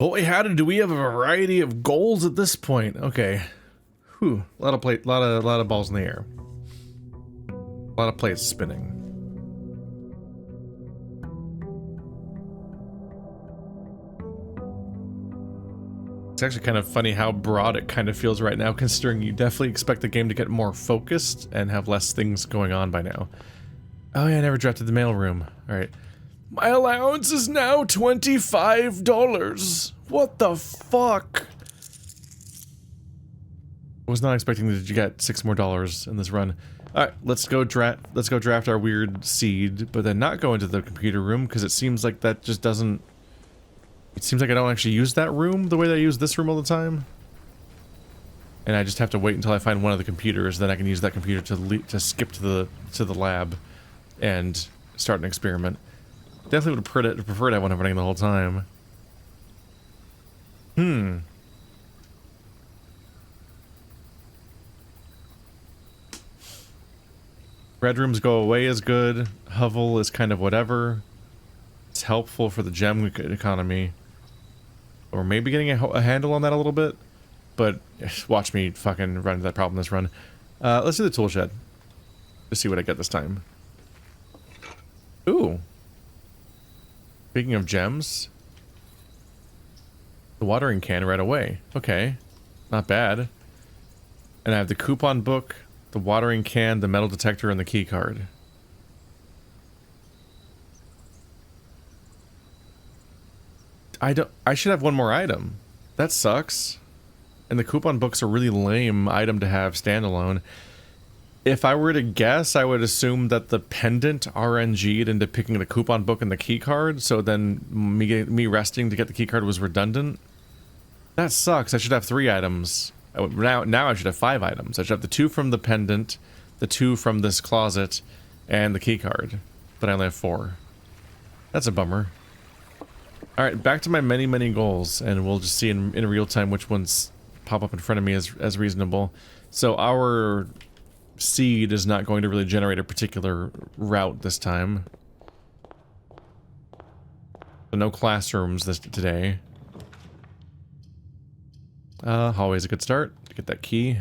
Boy, howdy, do we have a variety of goals at this point? Okay. Whew. A lot of balls in the air. A lot of plates spinning. It's actually kind of funny how broad it kind of feels right now, considering you definitely expect the game to get more focused and have less things going on by now. Oh yeah, I never drafted the mailroom. Alright. My allowance is now $25. What the fuck? I was not expecting that you got $6 more in this run. Alright, let's go draft our weird seed, but then not go into the computer room, because it seems like that just doesn't... It seems like I don't actually use that room the way that I use this room all the time. And I just have to wait until I find one of the computers, then I can use that computer to skip to the lab and start an experiment. Definitely would have preferred to have one running the whole time. Red rooms go away is good. Hovel is kind of whatever. It's helpful for the gem economy. Or maybe getting a handle on that a little bit. But watch me fucking run into that problem this run. Let's do the tool shed. Let's see what I get this time. Ooh. Speaking of gems. The watering can right away. Okay. Not bad. And I have the coupon book, the watering can, the metal detector, and the key card. I should have one more item. That sucks. And the coupon book's a really lame item to have standalone. If I were to guess, I would assume that the pendant RNG'd into picking the coupon book and the key card, so then me resting to get the key card was redundant. That sucks. I should have 3 items. Now I should have 5 items. I should have the 2 from the pendant, the 2 from this closet, and the key card. But I only have 4. That's a bummer. Alright, back to my many goals, and we'll just see in real time which ones pop up in front of me as reasonable. So our seed is not going to really generate a particular route this time. So no classrooms today. Hallway's a good start to get that key.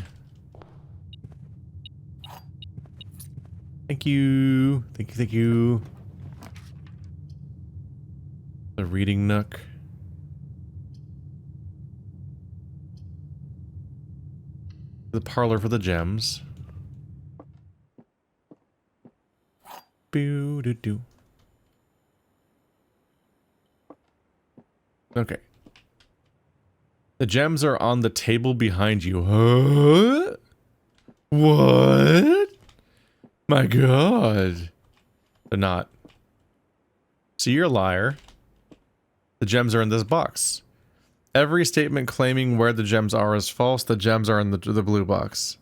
Thank you. Thank you. The reading nook. The parlor for the gems. Boo-doo-doo. Okay. The gems are on the table behind you. Huh? What? My god. They're not. So you're a liar. The gems are in this box. Every statement claiming where the gems are is false. The gems are in the blue box.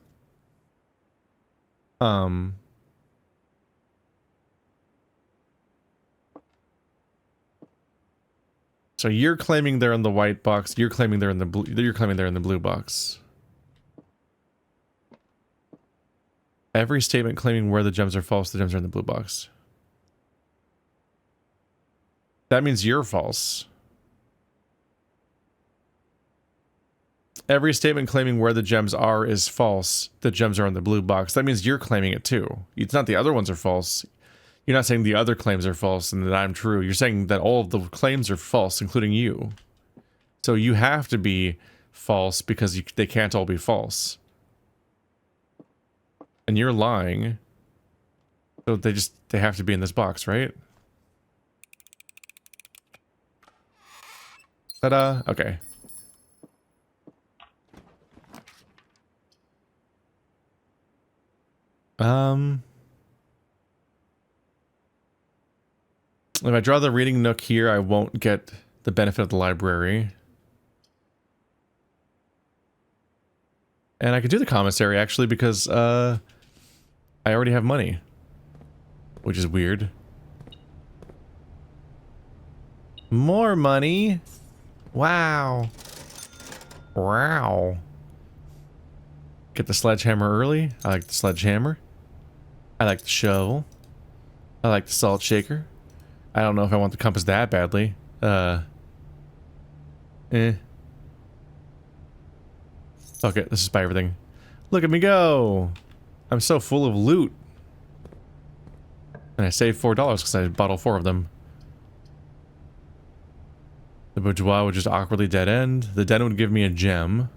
So you're claiming they're in the white box. You're claiming they're in the blue. You're claiming they're in the blue box. Every statement claiming where the gems are false. The gems are in the blue box. That means you're false. Every statement claiming where the gems are is false. The gems are in the blue box. That means you're claiming it too. It's not the other ones are false. You're not saying the other claims are false and that I'm true. You're saying that all of the claims are false, including you. So you have to be false because they can't all be false. And you're lying. So they have to be in this box, right? Ta-da! Okay. If I draw the reading nook here, I won't get the benefit of the library. And I could do the commissary, actually, because, I already have money. Which is weird. More money? Wow. Wow. Get the sledgehammer early. I like the sledgehammer. I like the shovel. I like the salt shaker. I don't know if I want the compass that badly. Eh. Fuck it, let's just buy everything. Look at me go! I'm so full of loot. And I saved $4 because I bought all 4 of them. The bourgeois would just awkwardly dead end. The den would give me a gem.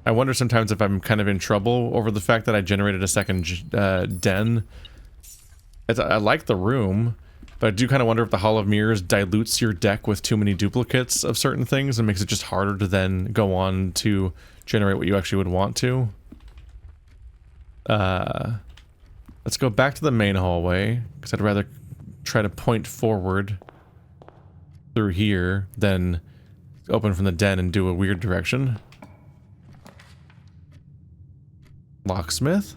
I wonder sometimes if I'm kind of in trouble over the fact that I generated a second den. I like the room, but I do kind of wonder if the Hall of Mirrors dilutes your deck with too many duplicates of certain things and makes it just harder to then go on to generate what you actually would want to. Let's go back to the main hallway, because I'd rather try to point forward through here than open from the den and do a weird direction. Locksmith?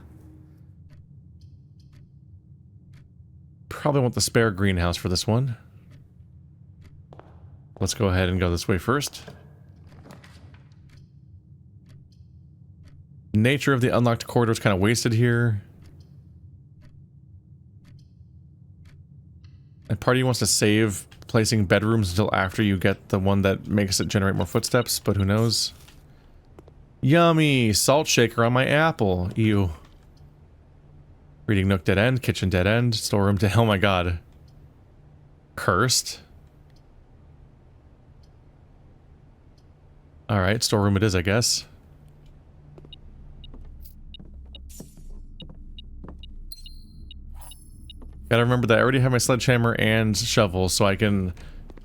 Probably want the spare greenhouse for this one. Let's go ahead and go this way first. Nature of the unlocked corridor is kind of wasted here. And part of you wants to save placing bedrooms until after you get the one that makes it generate more footsteps, but who knows. Yummy! Salt shaker on my apple. Ew. Reading nook dead end, kitchen dead end, storeroom to oh my god. Cursed. Alright, storeroom it is, I guess. Gotta remember that I already have my sledgehammer and shovel, so I can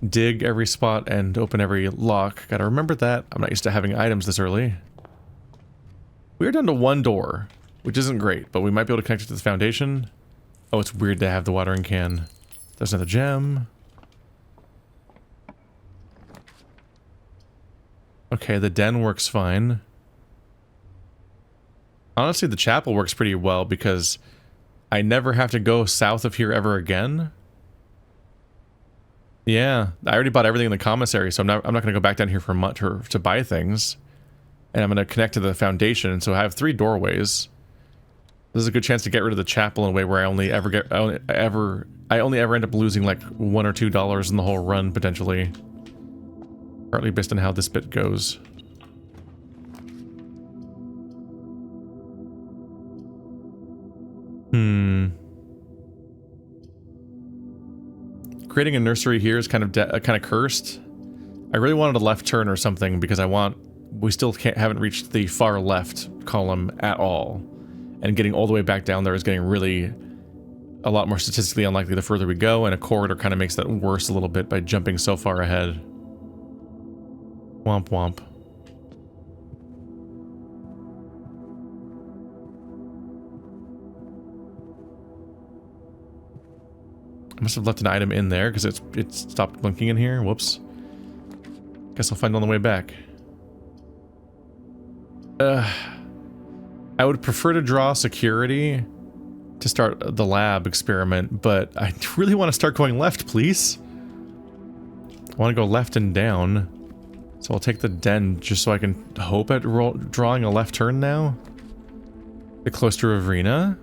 dig every spot and open every lock. Gotta remember that. I'm not used to having items this early. We're down to 1 door, which isn't great, but we might be able to connect it to the foundation. Oh, it's weird to have the watering can. There's another gem. Okay, the den works fine. Honestly, the chapel works pretty well because I never have to go south of here ever again. Yeah, I already bought everything in the commissary, so I'm not going to go back down here for much to buy things. And I'm going to connect to the foundation, so I have 3 doorways. This is a good chance to get rid of the chapel in a way where I only ever end up losing like $1 or $2 in the whole run potentially. Partly based on how this bit goes. Creating a nursery here is kind of cursed. I really wanted a left turn or something because we still haven't reached the far left column at all. And getting all the way back down there is getting really a lot more statistically unlikely the further we go, and a corridor kind of makes that worse a little bit by jumping so far ahead. Womp womp. I must have left an item in there because it stopped blinking in here. Whoops. Guess I'll find it on the way back. I would prefer to draw security to start the lab experiment, but I really want to start going left, please. I want to go left and down. So I'll take the den just so I can hope at drawing a left turn now. Get close to Ravrina.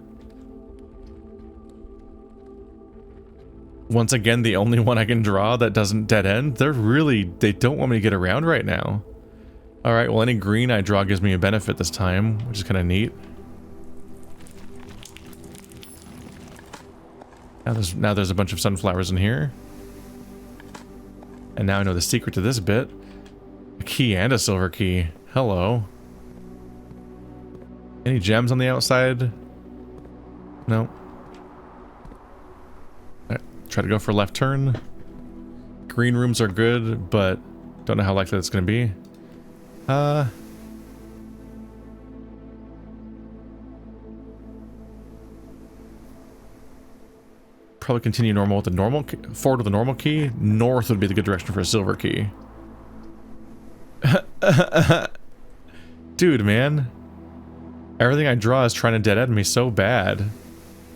Once again, the only one I can draw that doesn't dead end. They don't want me to get around right now. Alright, well any green I draw gives me a benefit this time, which is kind of neat. Now there's a bunch of sunflowers in here. And now I know the secret to this bit. A key and a silver key. Hello. Any gems on the outside? No. Try to go for left turn. Green rooms are good, but don't know how likely that's going to be. Probably continue normal with the normal key, forward with the normal key. North would be the good direction for a silver key. Dude, man. Everything I draw is trying to dead end me so bad.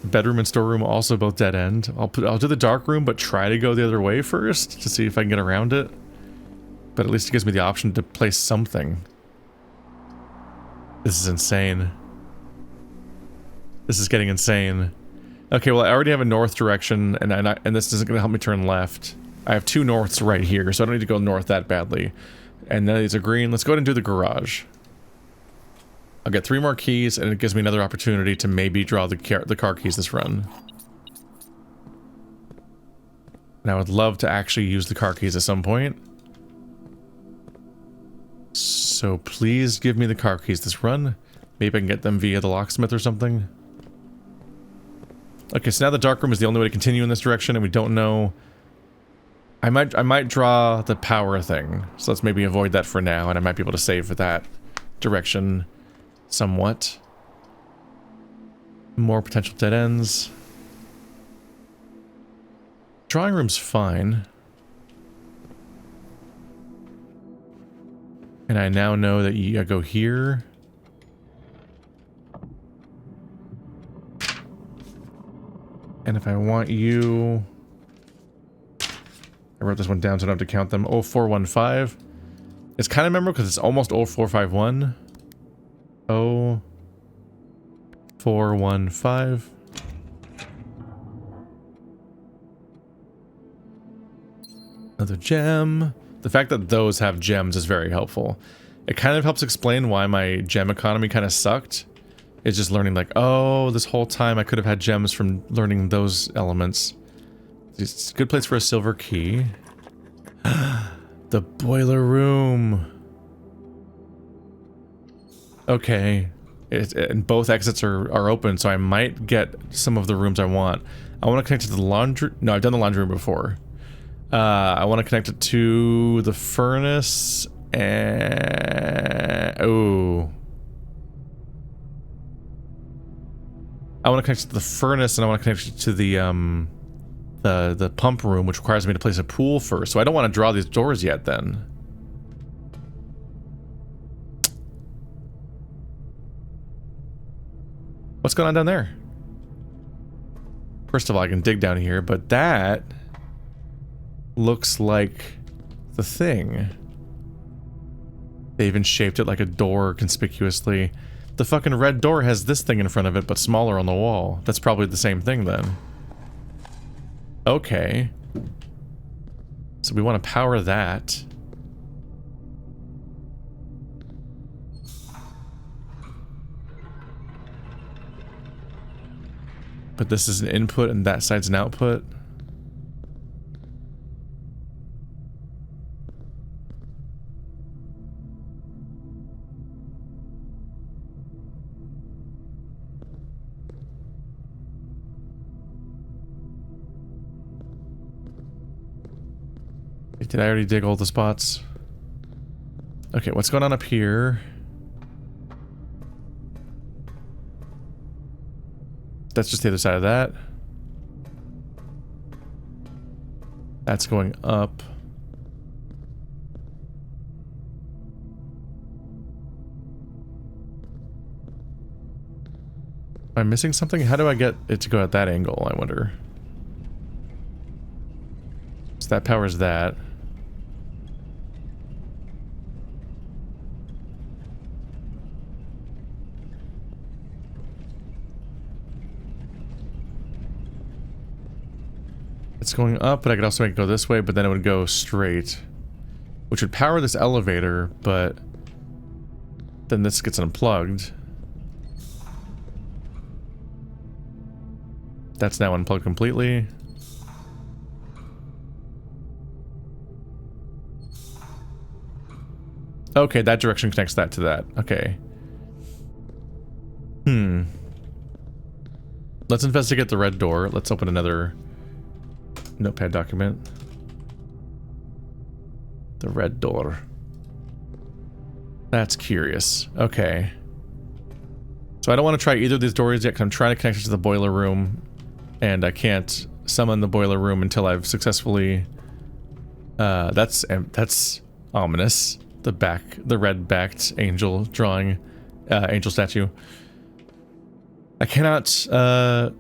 Bedroom and storeroom also both dead end. I'll do the dark room, but try to go the other way first to see if I can get around it. But at least it gives me the option to place something. This is insane. This is getting insane. Okay, well I already have a north direction, and this isn't going to help me turn left. I have 2 norths right here, so I don't need to go north that badly. And then these are green. Let's go ahead and do the garage. I'll get 3 more keys, and it gives me another opportunity to maybe draw the car keys this run. And I would love to actually use the car keys at some point. So please give me the car keys this run. Maybe I can get them via the locksmith or something. Okay, so now the dark room is the only way to continue in this direction, and we don't know... I might draw the power thing, so let's maybe avoid that for now, and I might be able to save for that direction somewhat. More potential dead ends. Drawing room's fine. And I now know that you go here. And if I want you... I wrote this one down so I don't have to count them. 0415. It's kind of memorable because it's almost 0451. 0415. Another gem. The fact that those have gems is very helpful. It kind of helps explain why my gem economy kind of sucked. It's just learning like, oh, this whole time I could have had gems from learning those elements. It's a good place for a silver key. The boiler room. Okay. And both exits are open, so I might get some of the rooms I want. I want to connect it to the laundry. No, I've done the laundry room before. I want to connect it to the furnace and... Oh. I want to connect it to the furnace and I want to connect it to the pump room, which requires me to place a pool first. So I don't want to draw these doors yet then. What's going on down there? First of all, I can dig down here, but that looks like the thing. They even shaped it like a door conspicuously. The fucking red door has this thing in front of it, but smaller on the wall. That's probably the same thing then. Okay. So we want to power that. But this is an input and that side's an output. Did I already dig all the spots? Okay, what's going on up here? That's just the other side of that. That's going up. Am I missing something? How do I get it to go at that angle, I wonder? So that powers that. It's going up, but I could also make it go this way, but then it would go straight. Which would power this elevator, but then this gets unplugged. That's now unplugged completely. Okay, that direction connects that to that. Okay. Let's investigate the red door. Let's open another notepad document. The red door. That's curious. Okay. So I don't want to try either of these doors yet because I'm trying to connect it to the boiler room. And I can't summon the boiler room until I've successfully... that's ominous. The red-backed angel drawing, angel statue. I cannot, did I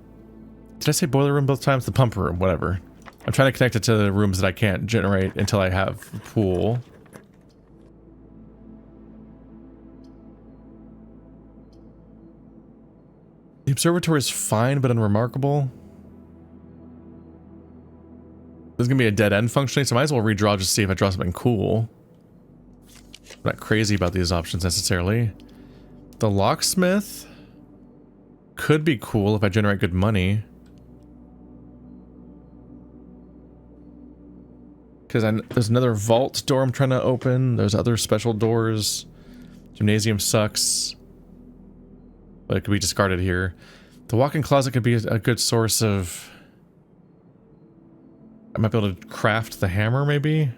say boiler room both times? The pump room, whatever. I'm trying to connect it to the rooms that I can't generate until I have the pool. The observatory is fine but unremarkable. There's gonna be a dead end functionally, so I might as well redraw just to see if I draw something cool. I'm not crazy about these options necessarily. The locksmith could be cool if I generate good money. Because there's another vault door I'm trying to open. There's other special doors. Gymnasium sucks. But it could be discarded here. The walk-in closet could be a good source of... I might be able to craft the hammer, maybe?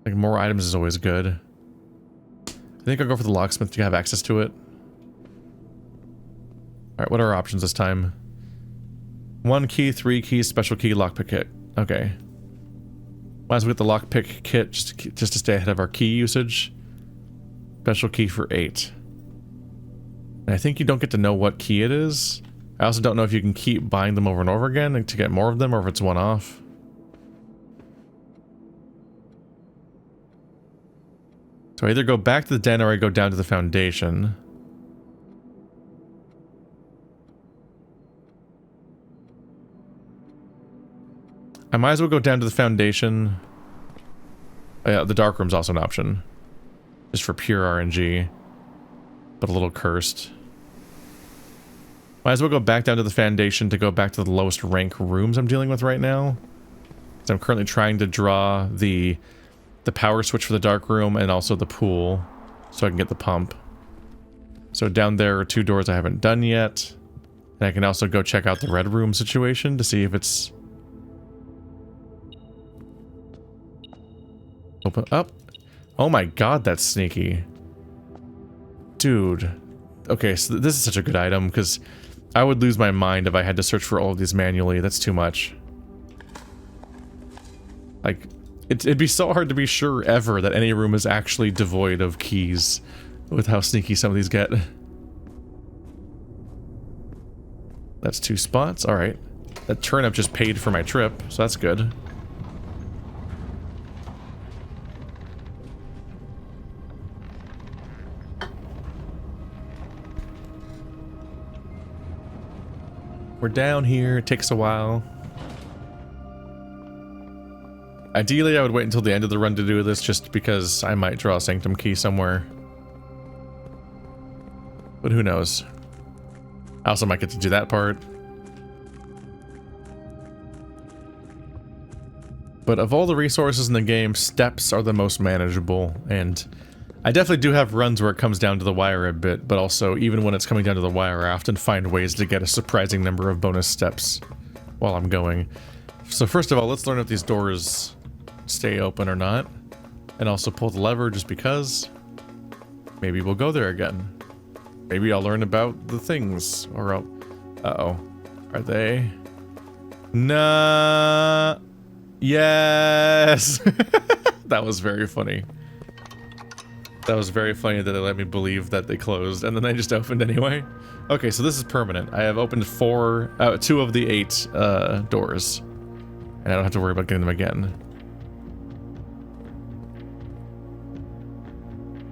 Like, more items is always good. I think I'll go for the locksmith to have access to it. Alright, what are our options this time? 1 key, 3 keys, special key, lockpick kit. Okay. Might as well get the lockpick kit just to stay ahead of our key usage. Special key for 8. And I think you don't get to know what key it is. I also don't know if you can keep buying them over and over again to get more of them, or if it's one off. So I either go back to the den or I go down to the foundation. I might as well go down to the foundation. Oh, yeah, the dark room's also an option. Just for pure RNG. But a little cursed. Might as well go back down to the foundation to go back to the lowest rank rooms I'm dealing with right now. So I'm currently trying to draw the power switch for the dark room and also the pool. So I can get the pump. So down there are 2 doors I haven't done yet. And I can also go check out the red room situation to see if it's... Open up. Oh my god, that's sneaky. Dude. Okay, so this is such a good item, because I would lose my mind if I had to search for all of these manually. That's too much. Like, it'd be so hard to be sure ever that any room is actually devoid of keys with how sneaky some of these get. That's 2 spots. Alright. That turnip just paid for my trip, so that's good. We're down here, it takes a while. Ideally, I would wait until the end of the run to do this, just because I might draw a Sanctum key somewhere. But who knows? I also might get to do that part. But of all the resources in the game, steps are the most manageable, and I definitely do have runs where it comes down to the wire a bit, but also, even when it's coming down to the wire, I often find ways to get a surprising number of bonus steps while I'm going. So first of all, let's learn if these doors stay open or not, and also pull the lever just because. Maybe we'll go there again. Maybe I'll learn about the things, or I'll... Uh-oh. Are they? Nah. Yes! That was very funny. That was very funny that they let me believe that they closed, and then they just opened anyway. Okay, so this is permanent. I have opened 2 of the 8 doors. And I don't have to worry about getting them again.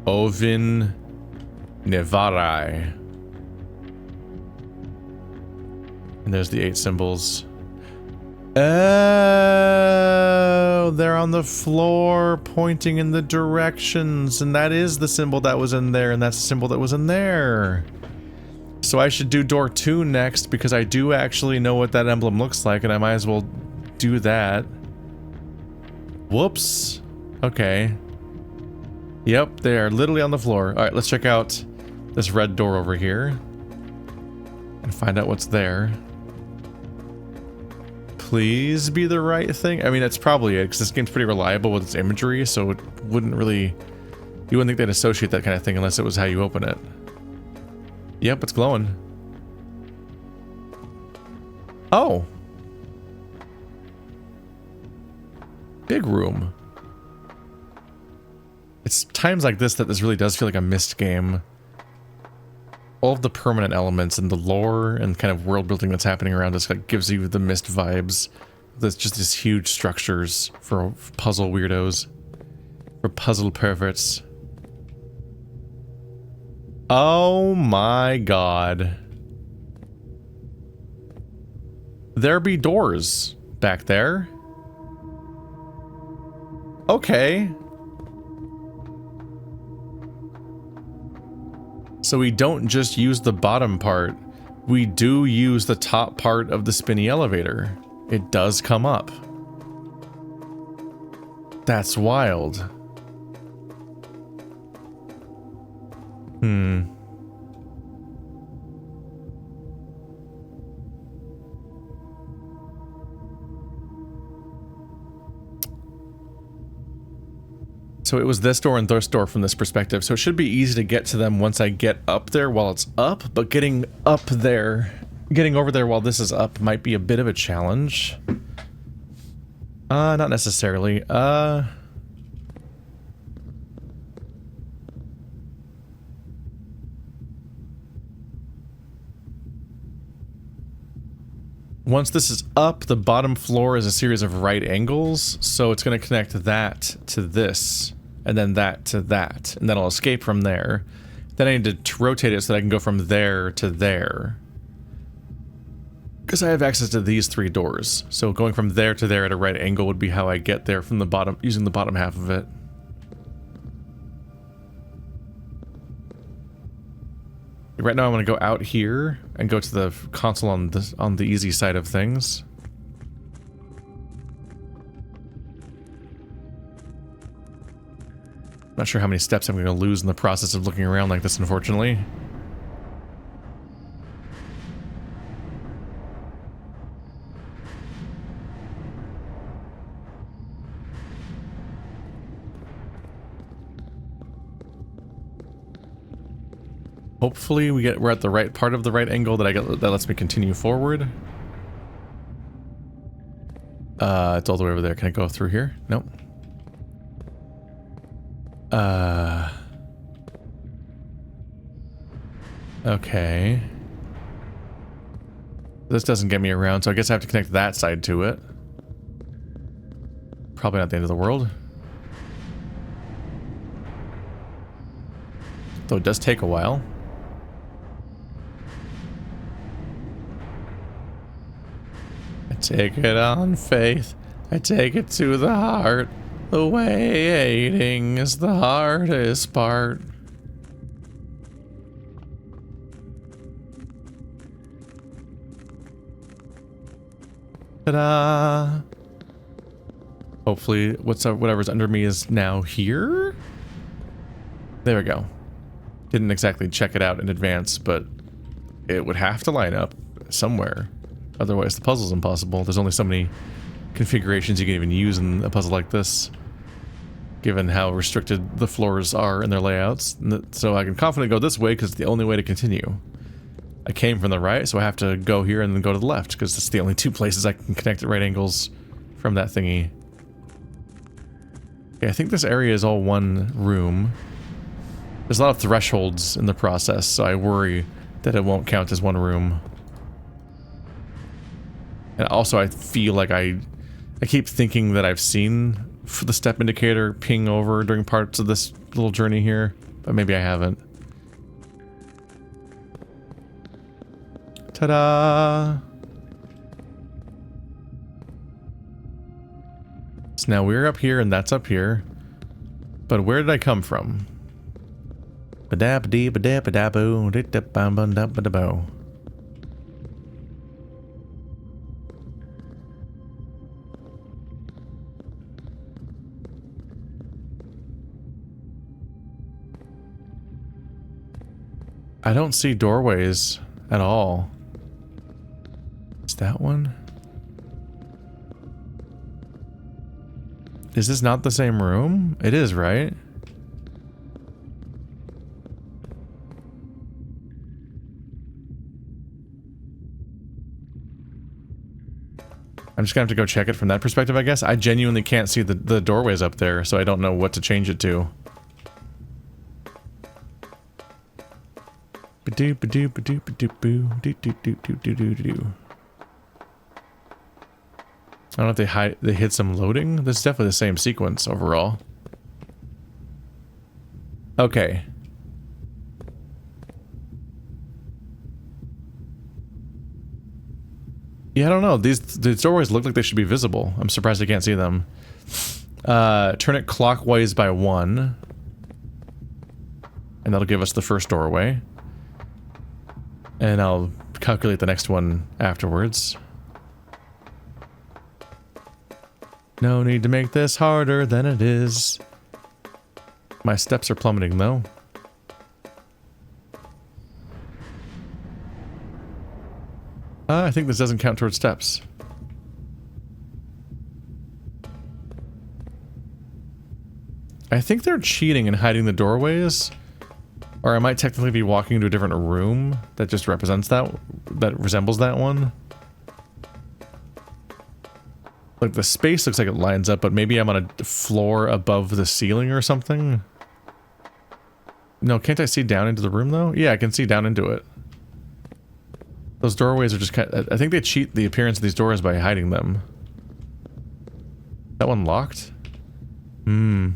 Ovin Nevarai. And there's the 8 symbols. Oh, they're on the floor pointing in the directions, and that is the symbol that was in there, and that's the symbol that was in there. So I should do door 2 next, because I do actually know what that emblem looks like, and I might as well do that. Whoops. Okay. Yep, they are literally on the floor. Alright, let's check out this red door over here and find out what's there. Please be the right thing. I mean, that's probably it, because this game's pretty reliable with its imagery, so it wouldn't really... You wouldn't think they'd associate that kind of thing unless it was how you open it. Yep, it's glowing. Oh! Big room. It's times like this that this really does feel like a missed game. All of the permanent elements and the lore and kind of world building that's happening around us like gives you the Myst vibes. There's just these huge structures for puzzle weirdos. For puzzle perverts. Oh my god. there be doors back there. Okay. So we don't just use the bottom part, we do use the top part of the spinny elevator. It does come up. That's wild. So it was this door and this door from this perspective, so it should be easy to get to them once I get up there while it's up, but getting up there, getting over there while this is up might be a bit of a challenge. Not necessarily. Once this is up, the bottom floor is a series of right angles, so it's going to connect that to this, and then that to that, and then I'll escape from there. Then I need to rotate it so that I can go from there to there. Because I have access to these three doors, so going from there to there at a right angle would be how I get there from the bottom, using the bottom half of it. Right now I want to go out here and go to the console on the easy side of things. Not sure how many steps I'm going to lose in the process of looking around like this, unfortunately. Hopefully we're at the right part of the right angle that lets me continue forward. It's all the way over there. Can I go through here? Nope. Okay. This doesn't get me around, so I guess I have to connect that side to it. Probably not the end of the world. Though it does take a while. I take it on faith. I take it to the heart. The waiting is the hardest part. Ta-da! Hopefully, whatever's under me is now here? There we go. Didn't exactly check it out in advance, but it would have to line up somewhere. Otherwise, the puzzle's impossible. There's only so many configurations you can even use in a puzzle like this, given how restricted the floors are in their layouts. So I can confidently go this way because it's the only way to continue. I came from the right, so I have to go here and then go to the left because it's the only two places I can connect at right angles from that thingy. Okay, I think this area is all one room. There's a lot of thresholds in the process, so I worry that it won't count as one room. And also I feel like I keep thinking that I've seen the step indicator ping over during parts of this little journey here, but maybe I haven't. Ta-da! So now we're up here and that's up here. But where did I come from? Ba-da-ba-dee-ba-da-ba-da-boo, dee-da-bum-bum-da-ba-da-bo. I don't see doorways at all. Is that one? Is this not the same room? It is, right? I'm just gonna have to go check it from that perspective, I guess. I genuinely can't see the doorways up there, so I don't know what to change it to. Ba-doo, ba-doo, ba-doo, ba-doo, boo, doo-doo-doo-doo-doo-doo-doo. I don't know if they hid some loading. This is definitely the same sequence overall. Okay. Yeah, I don't know. These doorways look like they should be visible. I'm surprised I can't see them. Turn it clockwise by 1. And that'll give us the first doorway. And I'll calculate the next one afterwards. No need to make this harder than it is. My steps are plummeting, though. I think this doesn't count towards steps. I think they're cheating and hiding the doorways. Or I might technically be walking into a different room that just represents that, that resembles that one. Like the space looks like it lines up, but maybe I'm on a floor above the ceiling or something. No, can't I see down into the room though? Yeah, I can see down into it. Those doorways are just kind of, I think they cheat the appearance of these doors by hiding them. That one locked? Hmm.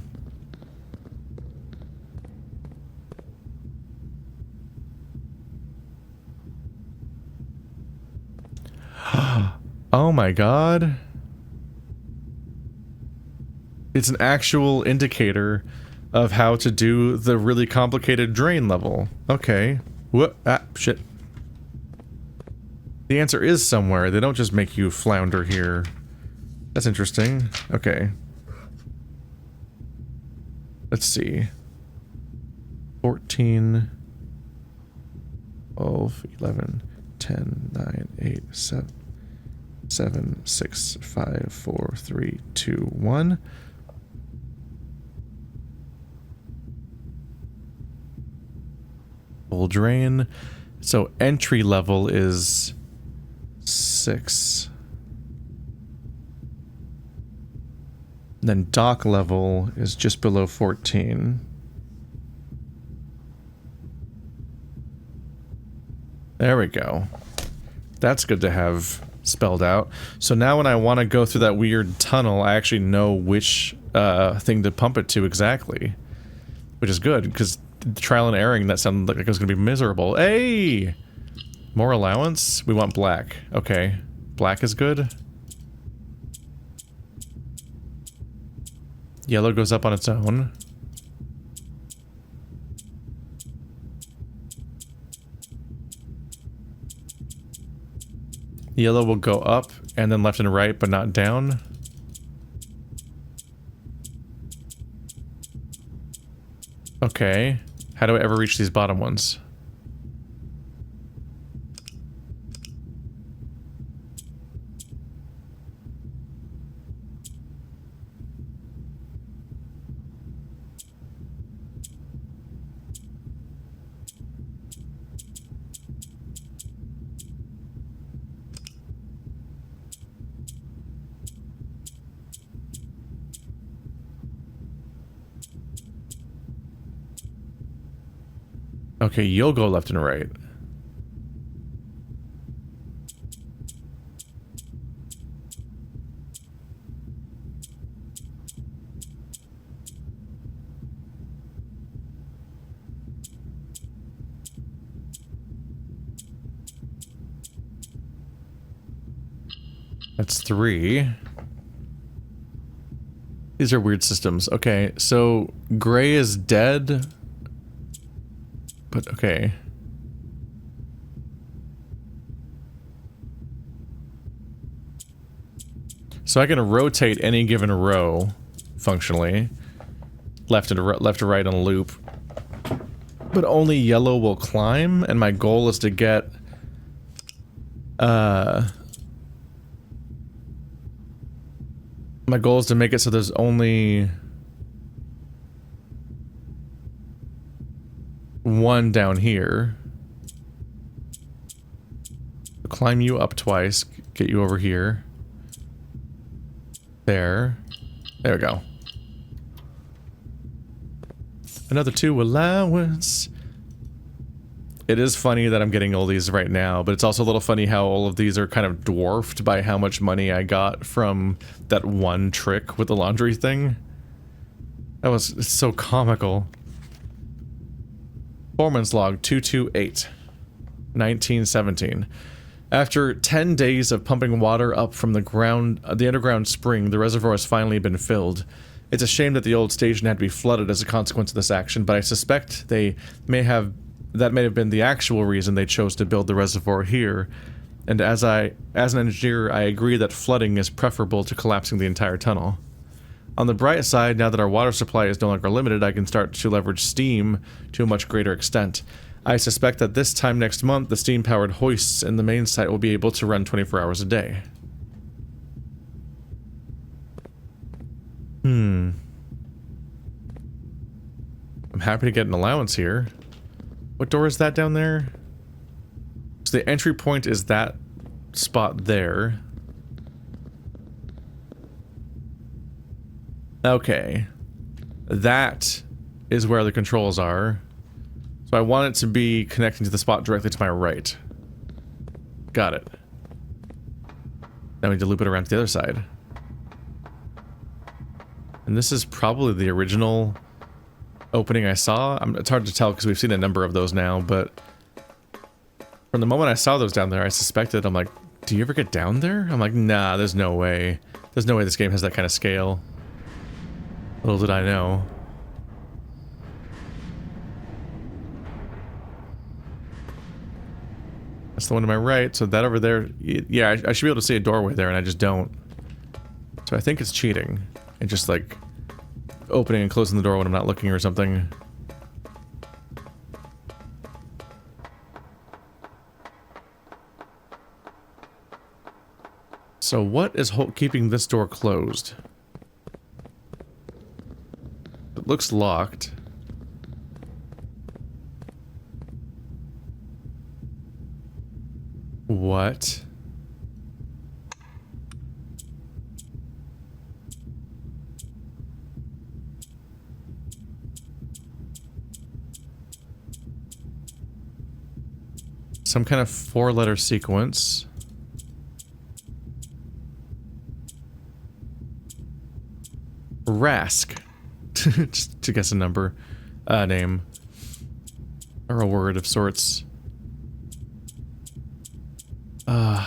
Oh my god. It's an actual indicator of how to do the really complicated drain level. Okay. What? Ah, shit. The answer is somewhere. They don't just make you flounder here. That's interesting. Okay. Let's see. 14, 12, 11, 10, 9, 8, 7, 7, 6, 5, 4, 3, 2, 1. Full drain. So entry level is 6. Then dock level is just below 14. There we go. That's good to have spelled out. So now when I want to go through that weird tunnel, I actually know which thing to pump it to exactly. Which is good, because trial and erroring, that sounded like it was going to be miserable. Hey! More allowance? We want black. Okay. Black is good. Yellow goes up on its own. Yellow will go up and then left and right, but not down. Okay. How do I ever reach these bottom ones? Okay, you'll go left and right. That's 3. These are weird systems. Okay, so gray is dead. But okay. So I can rotate any given row functionally, left to right on a loop. But only yellow will climb, and my goal is to get my goal is to make it so there's only one down here. Climb you up twice, get you over here. There. There we go. Another 2 allowance. It is funny that I'm getting all these right now, but it's also a little funny how all of these are kind of dwarfed by how much money I got from that one trick with the laundry thing. That was so comical. Foreman's log 228, 1917. After 10 days of pumping water up from the ground, the underground spring, the reservoir has finally been filled. It's a shame that the old station had to be flooded as a consequence of this action, but I suspect that may have been the actual reason they chose to build the reservoir here. And as an engineer, I agree that flooding is preferable to collapsing the entire tunnel. On the bright side, now that our water supply is no longer limited, I can start to leverage steam to a much greater extent. I suspect that this time next month, the steam-powered hoists in the main site will be able to run 24 hours a day. I'm happy to get an allowance here. What door is that down there? So the entry point is that spot there. Okay. That is where the controls are. So I want it to be connecting to the spot directly to my right. Got it. Now we need to loop it around to the other side. And this is probably the original opening I saw. It's hard to tell because we've seen a number of those now, but from the moment I saw those down there, I suspected, I'm like, do you ever get down there? I'm like, nah, there's no way. There's no way this game has that kind of scale. Little did I know. That's the one to my right, so that over there, yeah, I should be able to see a doorway there, and I just don't. So I think it's cheating. And just like opening and closing the door when I'm not looking or something. So what is keeping this door closed? It looks locked. What? Some kind of 4-letter sequence. Rask. Just to guess a number. Name. Or a word of sorts. Why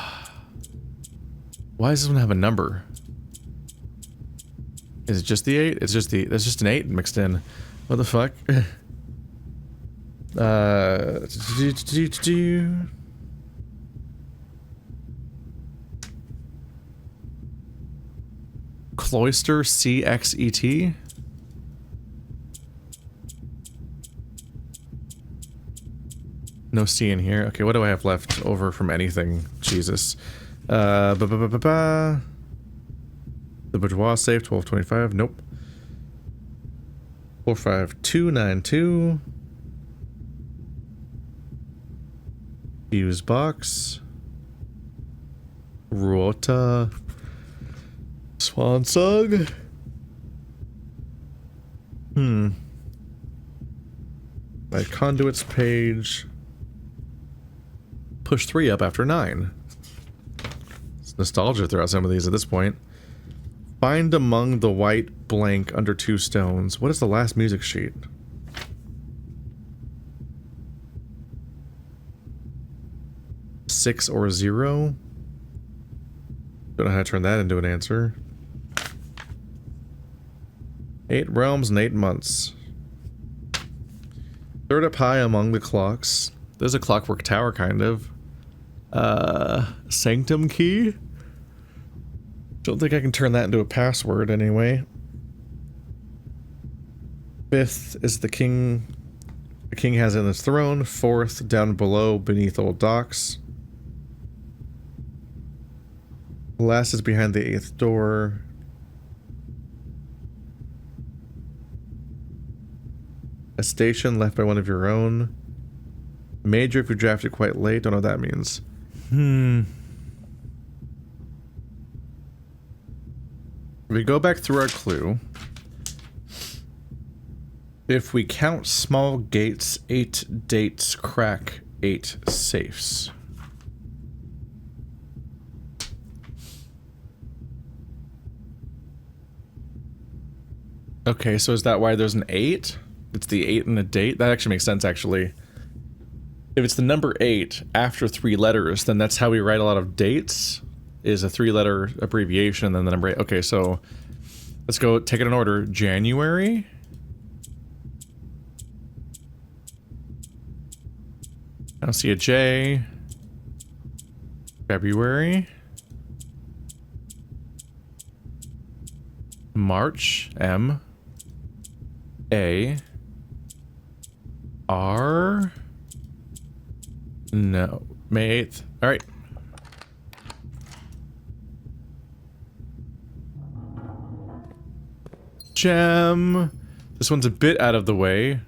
does this one have a number? Is it just the 8? It's just there's just an 8 mixed in. What the fuck? Cloister CXET? No C in here. Okay, what do I have left over from anything? Jesus. The bourgeois safe, 1225. Nope. 45292. Fuse box. Ruota. Swan song. My conduits page. Push 3 up after 9. It's nostalgia throughout some of these at this point. Find among the white blank under 2 stones. What is the last music sheet? Six or 0? Don't know how to turn that into an answer. 8 realms and 8 months. Third up high among the clocks. There's a clockwork tower, kind of. Sanctum key? Don't think I can turn that into a password anyway. 5th is the king. The king has it in his throne. 4th, down below, beneath old docks. Last is behind the 8th door. A station left by one of your own. Major if you drafted quite late. Don't know what that means. We go back through our clue. If we count small gates, 8 dates crack 8 safes. Okay, so is that why there's an 8? It's the 8 and a date? That actually makes sense, actually. If it's the number 8 after 3 letters, then that's how we write a lot of dates, is a 3-letter abbreviation and then the number 8. Okay, so let's go take it in order. January. I don't see a J. February. March. M. A. R. No. May 8th. Alright. Gem. This one's a bit out of the way.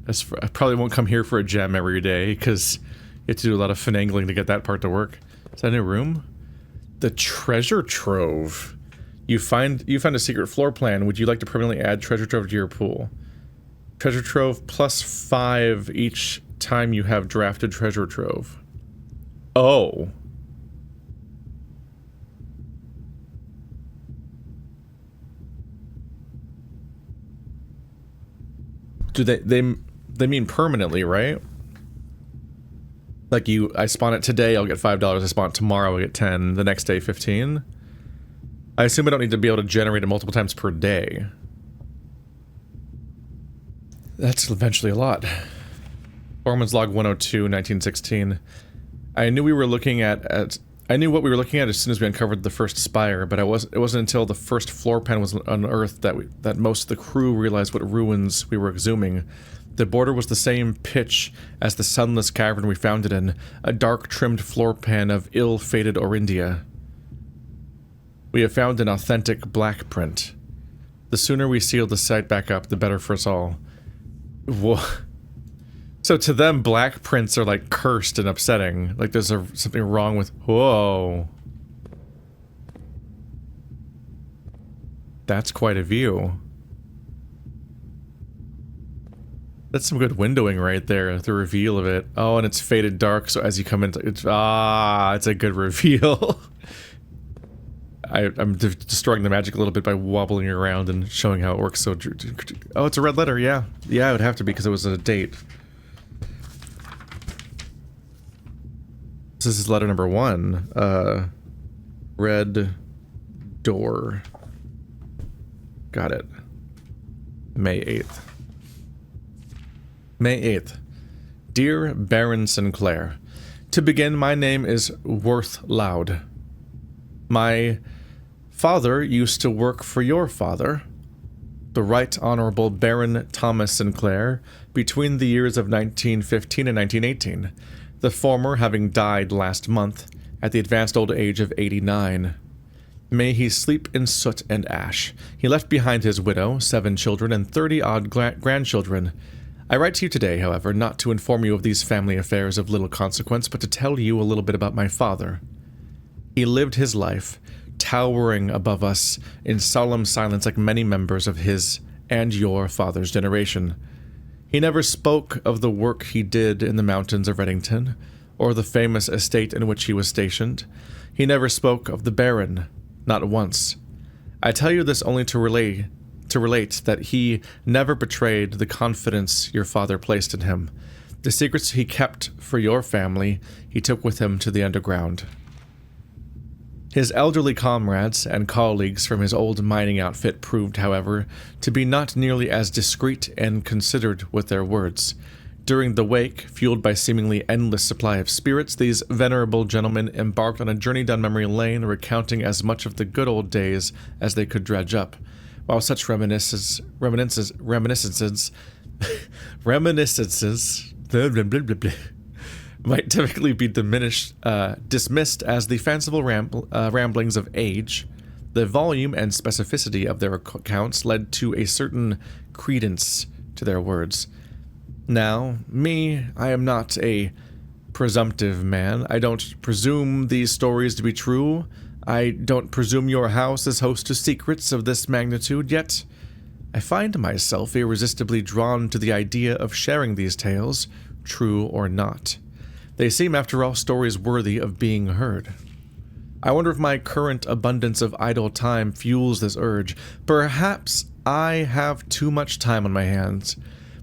I probably won't come here for a gem every day, because you have to do a lot of finagling to get that part to work. Is that a new room? The treasure trove. You find a secret floor plan. Would you like to permanently add treasure trove to your pool? Treasure trove plus 5 each time you have drafted treasure trove. Oh. Do they mean permanently, right? Like I spawn it today, I'll get $5. I spawn it tomorrow, I'll get 10. The next day, 15. I assume I don't need to be able to generate it multiple times per day. That's eventually a lot. Foreman's log 102, 1916. I knew what we were looking at as soon as we uncovered the first spire, but it wasn't until the first floor plan was unearthed that most of the crew realized what ruins we were exhuming. The border was the same pitch as the sunless cavern we found it in, a dark-trimmed floor pan of ill-fated Orindia. We have found an authentic black print. The sooner we seal the site back up, the better for us all. Whoa. So to them, black prints are like cursed and upsetting. Like there's something wrong with... Whoa. That's quite a view. That's some good windowing right there, the reveal of it. Oh, and it's faded dark, so as you come into... it's a good reveal. I'm destroying the magic a little bit by wobbling around and showing how it works. So, oh, it's a red letter, yeah. Yeah, it would have to be because it was a date. This is letter number 1. Red door. Got it. May 8th. May 8th. Dear Baron Sinclair, to begin, my name is Worth Loud. My father used to work for your father, the Right Honorable Baron Thomas Sinclair, between the years of 1915 and 1918, the former having died last month at the advanced old age of 89. May he sleep in soot and ash. He left behind his widow, 7 children, and 30-odd grandchildren. I write to you today, however, not to inform you of these family affairs of little consequence, but to tell you a little bit about my father. He lived his life, towering above us in solemn silence like many members of his and your father's generation. He never spoke of the work he did in the mountains of Reddington, or the famous estate in which he was stationed. He never spoke of the Baron, not once. I tell you this only to relate that he never betrayed the confidence your father placed in him. The secrets he kept for your family, he took with him to the underground. His elderly comrades and colleagues from his old mining outfit proved, however, to be not nearly as discreet and considered with their words. During the wake, fueled by seemingly endless supply of spirits, these venerable gentlemen embarked on a journey down memory lane, recounting as much of the good old days as they could dredge up. While such reminiscences might typically be dismissed as the fanciful ramblings of age, the volume and specificity of their accounts led to a certain credence to their words. Now, I am not a presumptive man. I don't presume these stories to be true. I don't presume your house is host to secrets of this magnitude, yet I find myself irresistibly drawn to the idea of sharing these tales, true or not. They seem, after all, stories worthy of being heard. I wonder if my current abundance of idle time fuels this urge. Perhaps I have too much time on my hands.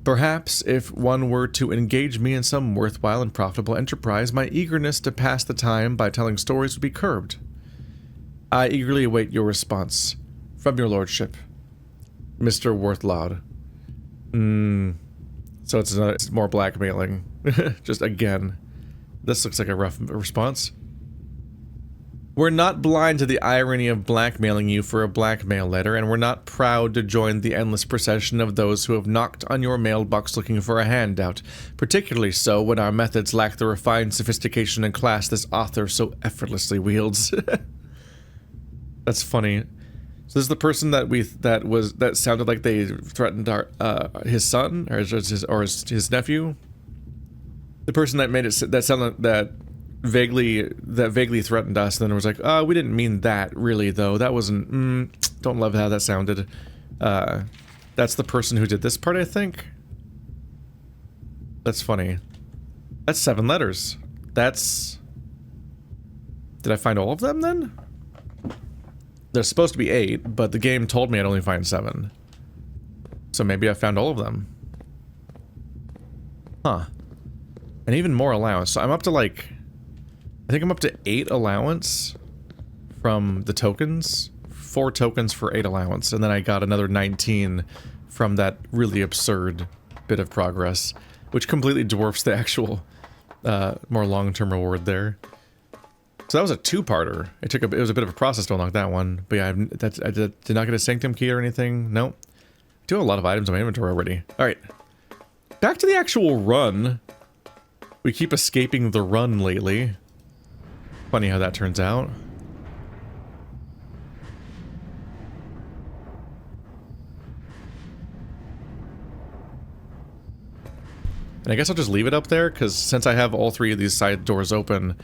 Perhaps if one were to engage me in some worthwhile and profitable enterprise, my eagerness to pass the time by telling stories would be curbed. I eagerly await your response. From your lordship, Mr. Worthloud. So it's more blackmailing. Just again. This looks like a rough response. We're not blind to the irony of blackmailing you for a blackmail letter, and we're not proud to join the endless procession of those who have knocked on your mailbox looking for a handout, particularly so when our methods lack the refined sophistication and class this author so effortlessly wields. That's funny. So this is the person that sounded like they threatened our his son or his nephew. The person that made it that sounded that vaguely threatened us, and then was like, we didn't mean that really though. That wasn't. Don't love how that sounded. That's the person who did this part, I think. That's funny. That's 7 letters. That's. Did I find all of them then? There's supposed to be 8, but the game told me I'd only find 7. So maybe I found all of them. Huh. And even more allowance. So I'm up to like... I think I'm up to 8 allowance from the tokens. 4 tokens for 8 allowance. And then I got another 19 from that really absurd bit of progress. Which completely dwarfs the actual more long-term reward there. So that was a 2-parter. It was a bit of a process to unlock that one. But yeah, I did not get a sanctum key or anything. Nope. I do have a lot of items in my inventory already. Alright. Back to the actual run. We keep escaping the run lately. Funny how that turns out. And I guess I'll just leave it up there, because since I have all 3 of these side doors open,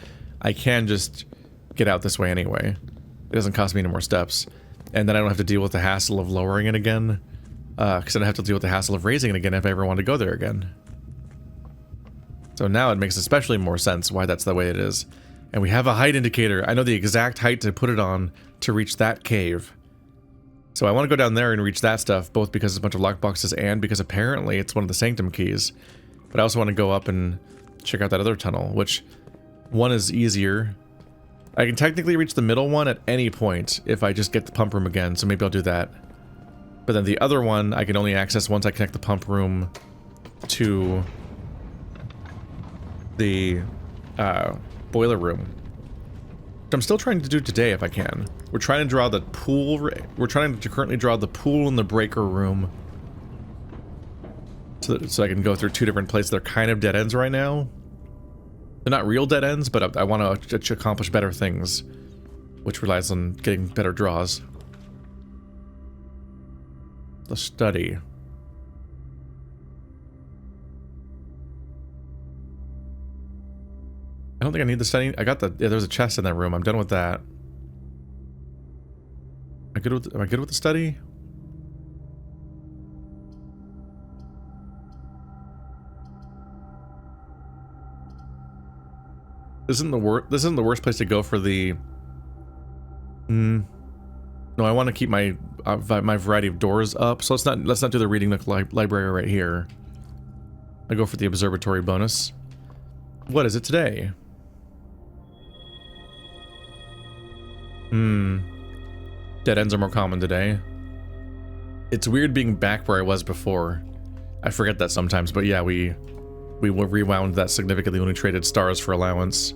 I can just get out this way anyway. It doesn't cost me any more steps. And then I don't have to deal with the hassle of lowering it again. Because then I have to deal with the hassle of raising it again if I ever want to go there again. So now it makes especially more sense why that's the way it is. And we have a height indicator. I know the exact height to put it on to reach that cave. So I want to go down there and reach that stuff, both because it's a bunch of lockboxes and because apparently it's one of the sanctum keys. But I also want to go up and check out that other tunnel, which one is easier. I can technically reach the middle one at any point if I just get the pump room again, so maybe I'll do that. But then the other one I can only access once I connect the pump room to the boiler room. Which I'm still trying to do today if I can. We're trying to draw the pool. We're trying to currently draw the pool in the breaker room. So I can go through 2 different places. They're kind of dead ends right now. They're not real dead ends, but I want to accomplish better things, which relies on getting better draws. The study. I don't think I need the study. I got the... Yeah, there's a chest in that room. I'm done with that. Am I good with the study? This isn't the worst place to go for the... No, I want to keep my my variety of doors up, so let's not do the reading nook library right here. I go for the observatory bonus. What is it today? Dead ends are more common today. It's weird being back where I was before. I forget that sometimes, but yeah, we rewound that significantly when we traded stars for allowance.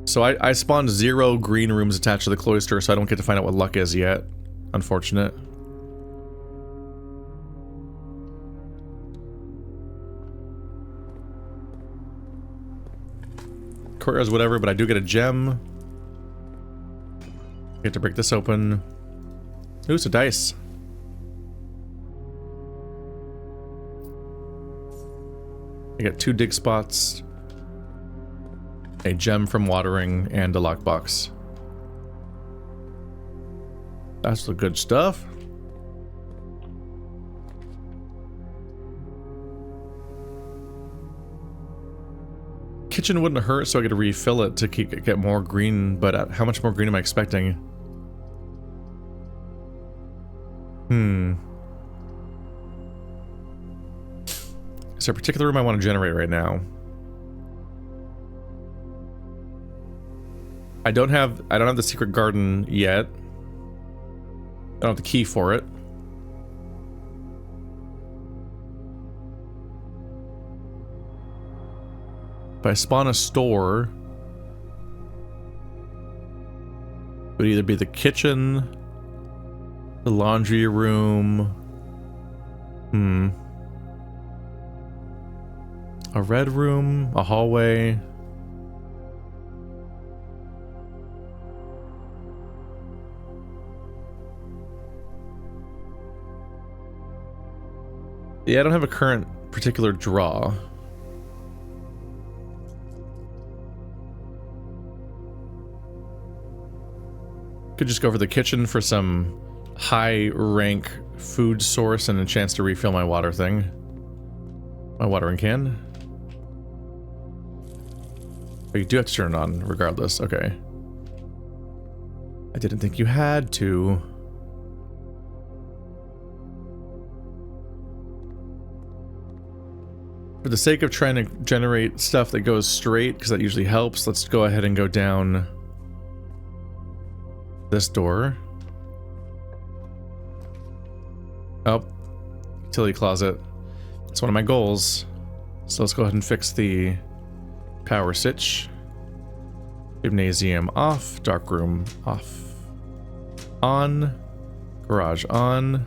So I spawned 0 green rooms attached to the cloister, so I don't get to find out what luck is yet. Unfortunate. Courtyard's whatever, but I do get a gem. Get to break this open. Ooh, it's a dice. I got 2 dig spots, a gem from watering, and a lockbox. That's the good stuff. kitchen wouldn't hurt, so I could refill it to get more green, but how much more green am I expecting? Is there a particular room I want to generate right now? I don't have the secret garden yet. I don't have the key for it. If I spawn a store, it would either be the kitchen, the laundry room, a red room, a hallway. Yeah, I don't have a current particular draw. Could just go over the kitchen for some high rank food source and a chance to refill my water thing. My watering can. Oh, you do have to turn it on regardless. Okay. I didn't think you had to. For the sake of trying to generate stuff that goes straight, because that usually helps, let's go ahead and go down this door. Oh, utility closet. That's one of my goals. So let's go ahead and fix the power switch. Gymnasium off, dark room off. On, garage on.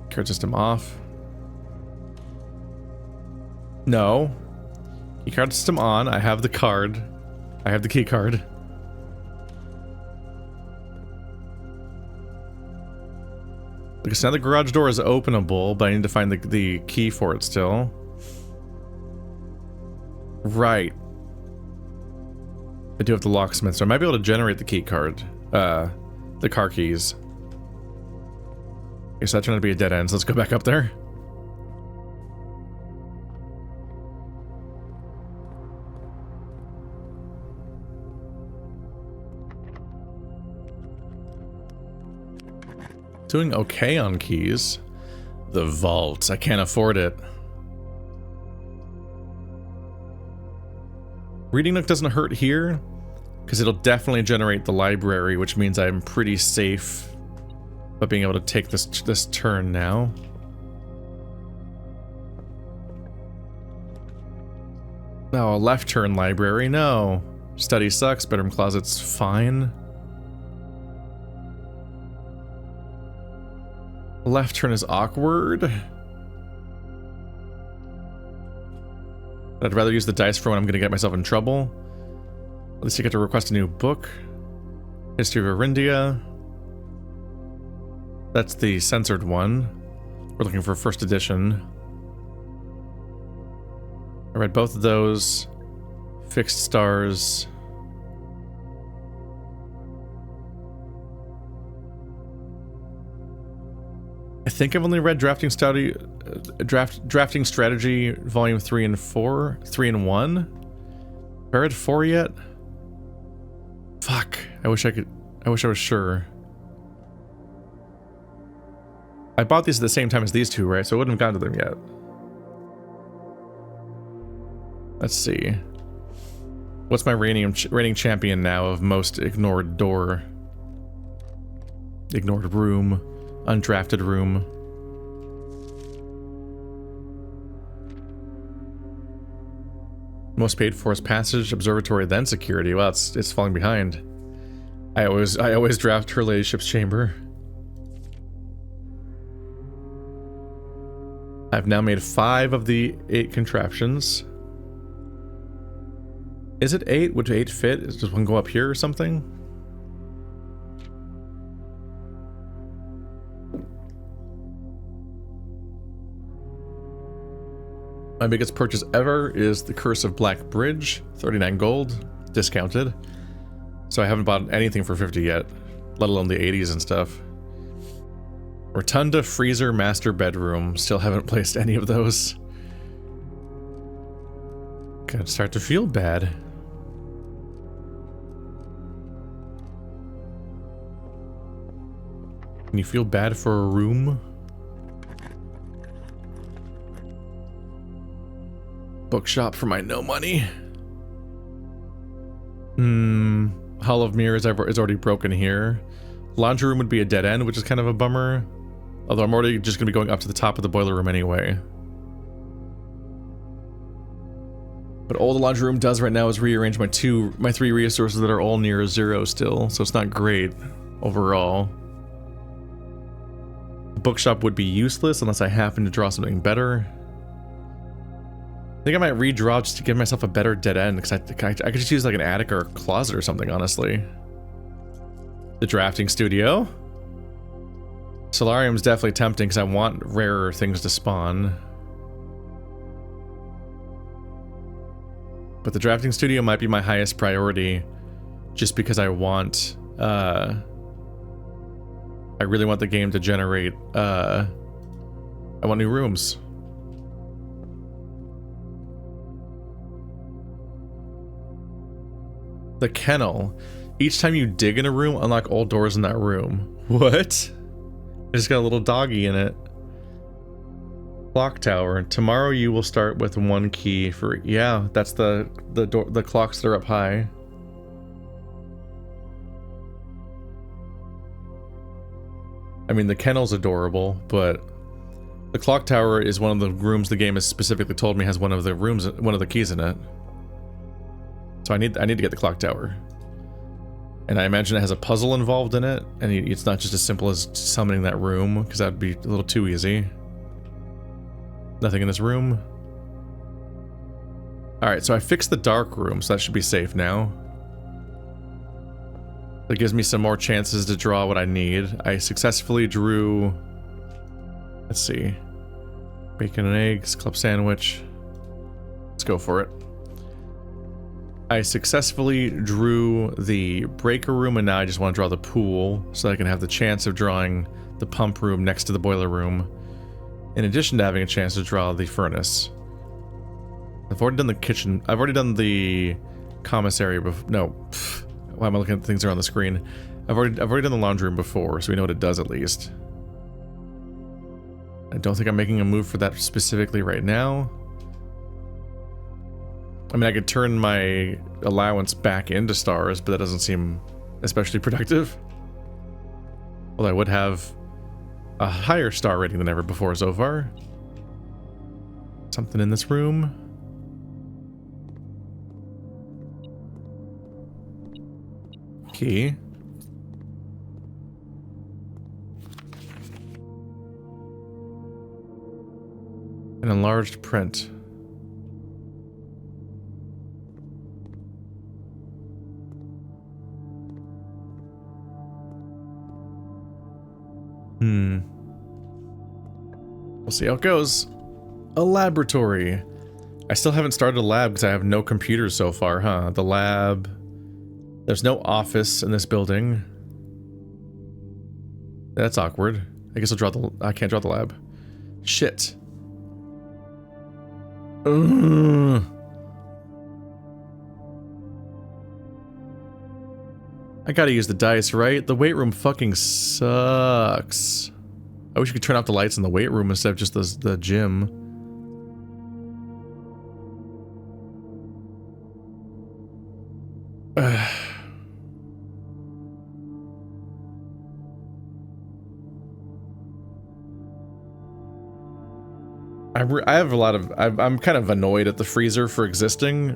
Card system off. No. Key card system on. I have the card. I have the key card. Because now the garage door is openable, but I need to find the key for it still. Right. I do have the locksmith, so I might be able to generate the key card. The car keys. Okay, so that turned out to be a dead end, so let's go back up there. Doing okay on keys. The vault. I can't afford it. Reading nook doesn't hurt here, because it'll definitely generate the library, which means I'm pretty safe about being able to take this turn now. Oh, a left turn library. No. Study sucks. Bedroom closet's fine. Left turn is awkward. I'd rather use the dice for when I'm going to get myself in trouble. At least you get to request a new book. History of Arindia. That's the censored one. We're looking for first edition. I read both of those. Fixed stars. I think I've only read Drafting Strategy Volume 3 and 4. 3 and 1? Have I read 4 yet? Fuck. I wish I was sure. I bought these at the same time as these two, right? So I wouldn't have gotten to them yet. Let's see. What's my reigning champion now of most ignored door? Ignored room. Undrafted room. Most paid for is passage, observatory, then security. Well, it's falling behind. I always draft her ladyship's chamber. I've now made 5 of the 8 contraptions. Is it 8? Would 8 fit? Does one go up here or something? My biggest purchase ever is the Curse of Black Bridge, 39 gold, discounted. So I haven't bought anything for 50 yet, let alone the 80s and stuff. Rotunda, freezer, master bedroom, still haven't placed any of those. I start to feel bad. Can you feel bad for a room? Bookshop for my no money. Hall of Mirrors is already broken here. Laundry room would be a dead end, which is kind of a bummer. Although I'm already just going to be going up to the top of the boiler room anyway. But all the laundry room does right now is rearrange my 3 resources that are all near 0 still, so it's not great overall. The bookshop would be useless unless I happen to draw something better. I think I might redraw just to give myself a better dead end, because I could just use like an attic or a closet or something, honestly. The drafting studio. Solarium's definitely tempting because I want rarer things to spawn. But the drafting studio might be my highest priority just because I want, I really want the game to generate, I want new rooms. The kennel. Each time you dig in a room, unlock all doors in that room. What? I just got a little doggy in it. Clock tower. Tomorrow you will start with 1 key for... Yeah, that's the clocks that are up high. I mean, the kennel's adorable, but the clock tower is one of the rooms the game has specifically told me has one of the keys in it. So I need to get the clock tower. And I imagine it has a puzzle involved in it, and it's not just as simple as summoning that room, because that would be a little too easy. Nothing in this room. Alright, so I fixed the dark room, so that should be safe now. That gives me some more chances to draw what I need. I successfully drew... Let's see. Bacon and eggs, club sandwich. Let's go for it. I successfully drew the breaker room, and now I just want to draw the pool so I can have the chance of drawing the pump room next to the boiler room, in addition to having a chance to draw the furnace. I've already done the kitchen. I've already done the commissary before. No, why am I looking at things that are on the screen? I've already done the laundry room before, so we know what it does at least. I don't think I'm making a move for that specifically right now. I mean, I could turn my allowance back into stars, but that doesn't seem especially productive. Well, I would have a higher star rating than ever before so far. Something in this room. Key. An enlarged print. We'll see how it goes. A laboratory. I still haven't started a lab because I have no computers so far, huh? The lab. There's no office in this building. That's awkward. I guess I'll draw the... I can't draw the lab. Shit. Ugh. I gotta use the dice, right? The weight room fucking sucks. I wish you could turn off the lights in the weight room instead of just the gym. I have a lot of... I'm kind of annoyed at the freezer for existing.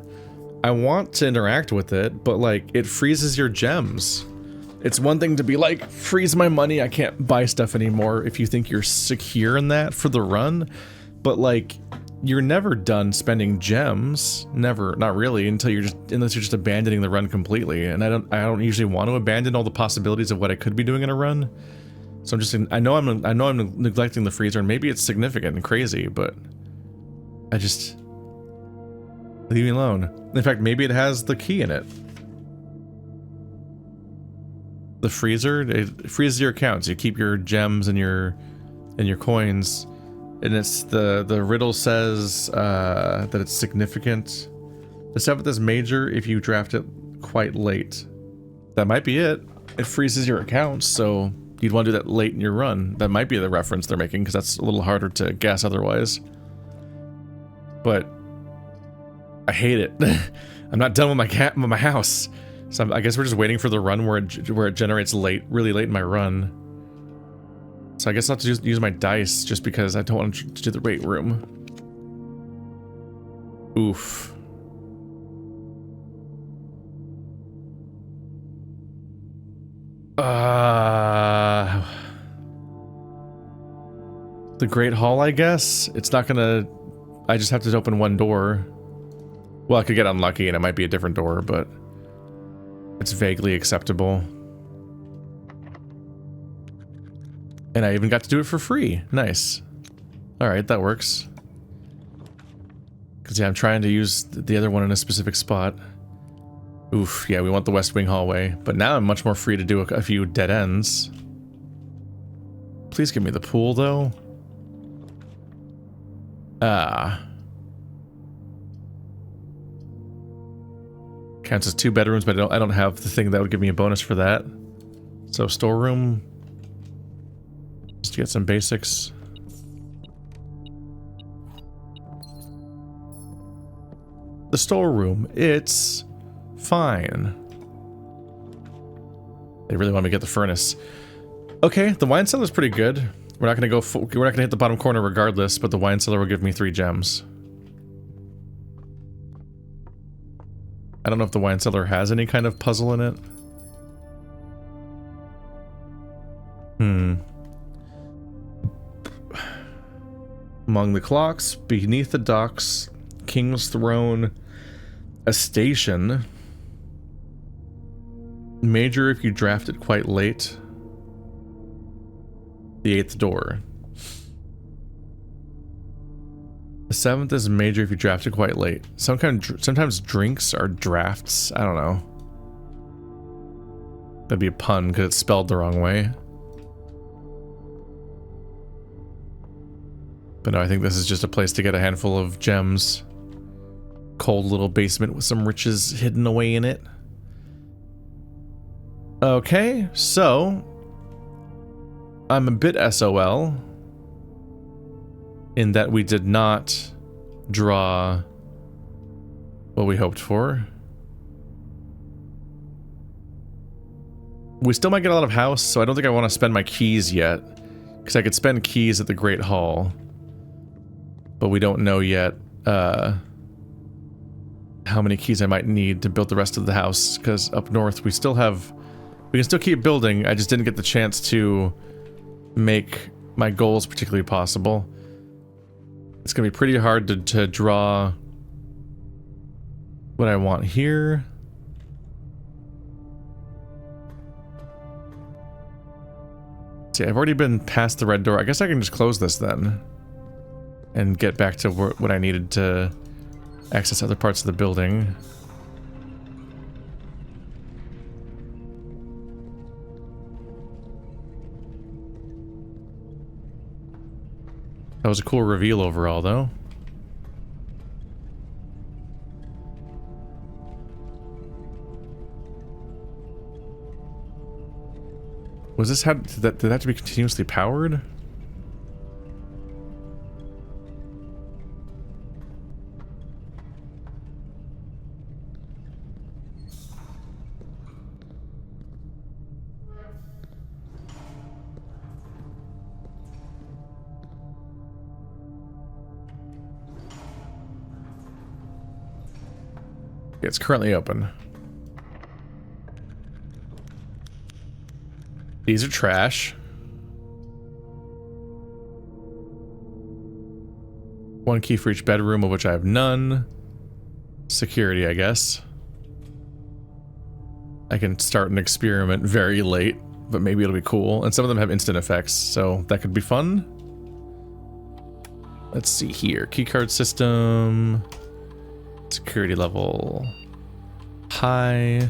I want to interact with it, but like, it freezes your gems. It's one thing to be like, freeze my money, I can't buy stuff anymore if you think you're secure in that for the run. But like, you're never done spending gems. Never, not really, unless you're just abandoning the run completely. And I don't usually want to abandon all the possibilities of what I could be doing in a run. So I know I'm neglecting the freezer, and maybe it's significant and crazy, but I just... leave me alone. In fact, maybe it has the key in it. The freezer, it freezes your accounts. You keep your gems and your coins, and it's the riddle says that it's significant. The 7th is major if you draft it quite late. That might be it. It freezes your account, so you'd want to do that late in your run. That might be the reference they're making, because that's a little harder to guess otherwise. But I hate it. I'm not done with my house. So I guess we're just waiting for the run where it generates really late in my run. So I guess I'll have to use my dice just because I don't want to do the weight room. Oof. The Great Hall, I guess? It's not gonna... I just have to open one door. Well, I could get unlucky and it might be a different door, but... it's vaguely acceptable. And I even got to do it for free. Nice. Alright, that works. Because, yeah, I'm trying to use the other one in a specific spot. Oof, yeah, we want the West Wing hallway. But now I'm much more free to do a few dead ends. Please give me the pool, though. Counts as 2 bedrooms, but I don't have the thing that would give me a bonus for that. So, storeroom. Just to get some basics. The storeroom, it's fine. They really want me to get the furnace. Okay, the wine cellar's pretty good. We're not gonna hit the bottom corner regardless, but the wine cellar will give me 3 gems. I don't know if the wine cellar has any kind of puzzle in it. Among the clocks, beneath the docks, King's Throne, a station. Major if you draft it quite late. The 8th door. The 7th is major if you draft it quite late. Sometimes drinks are drafts. I don't know. That'd be a pun because it's spelled the wrong way. But no, I think this is just a place to get a handful of gems. Cold little basement with some riches hidden away in it. Okay, so I'm a bit SOL in that we did not draw what we hoped for. We still might get a lot of house, so I don't think I want to spend my keys yet. Because I could spend keys at the Great Hall. But we don't know yet how many keys I might need to build the rest of the house. Because up north we can still keep building. I just didn't get the chance to make my goals particularly possible. It's gonna be pretty hard to draw what I want here. See, I've already been past the red door. I guess I can just close this then. And get back to what I needed to access other parts of the building. That was a cool reveal overall, though. Was this did that have to be continuously powered? It's currently open. These are trash. 1 key for each bedroom, of which I have none. Security, I guess. I can start an experiment very late, but maybe it'll be cool. And some of them have instant effects, so that could be fun. Let's see here. Keycard system. Security level high.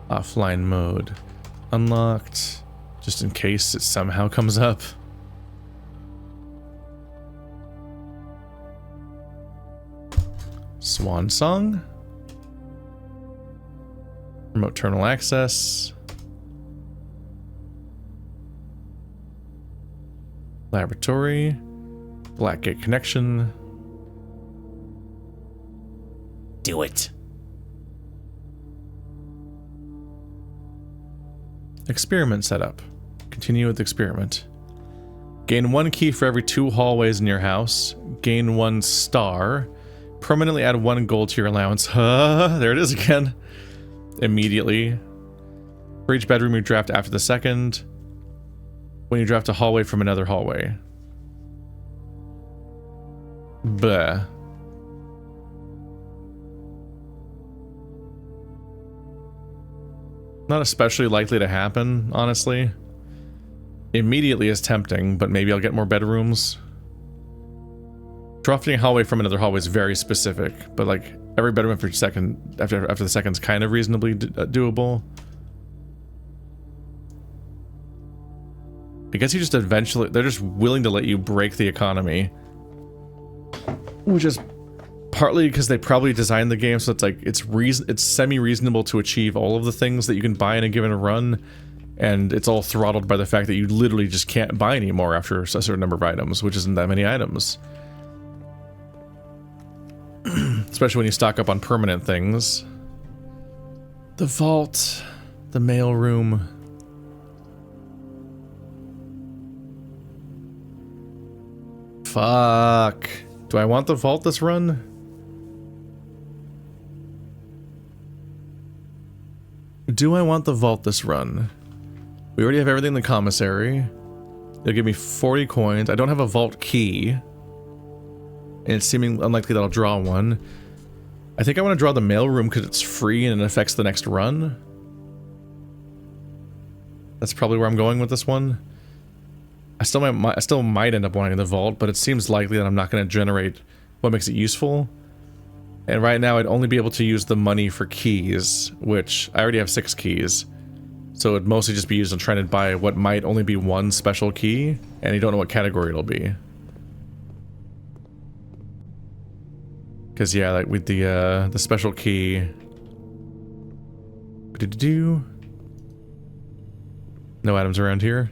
Offline mode unlocked, just in case it somehow comes up. Swan Song. Remote terminal access. Laboratory. Blackgate connection. Do it. Experiment setup. Continue with experiment. Gain 1 key for every 2 hallways in your house. Gain 1 star. Permanently add 1 gold to your allowance. There it is again. Immediately. For each bedroom you draft after the second. When you draft a hallway from another hallway. Bleh. Not especially likely to happen, honestly. Immediately is tempting, but maybe I'll get more bedrooms. Drafting a hallway from another hallway is very specific, but like every bedroom after the second's kind of reasonably doable. I guess you just eventually, they're just willing to let you break the economy, which is partly because they probably designed the game so it's like it's semi-reasonable to achieve all of the things that you can buy in a given run, and it's all throttled by the fact that you literally just can't buy anymore after a certain number of items, which isn't that many items. Especially when you stock up on permanent things. The vault, the mail room. Fuck. Do I want the vault this run? Do I want the vault this run? We already have everything in the commissary. They'll give me 40 coins. I don't have a vault key. And it's seeming unlikely that I'll draw one. I think I want to draw the mailroom because it's free and it affects the next run. That's probably where I'm going with this one. I still might end up wanting the vault, but it seems likely that I'm not going to generate what makes it useful. And right now I'd only be able to use the money for keys, which I already have 6 keys. So it'd mostly just be used on trying to buy what might only be 1 special key, and you don't know what category it'll be. Because yeah, like with the special key. No items around here.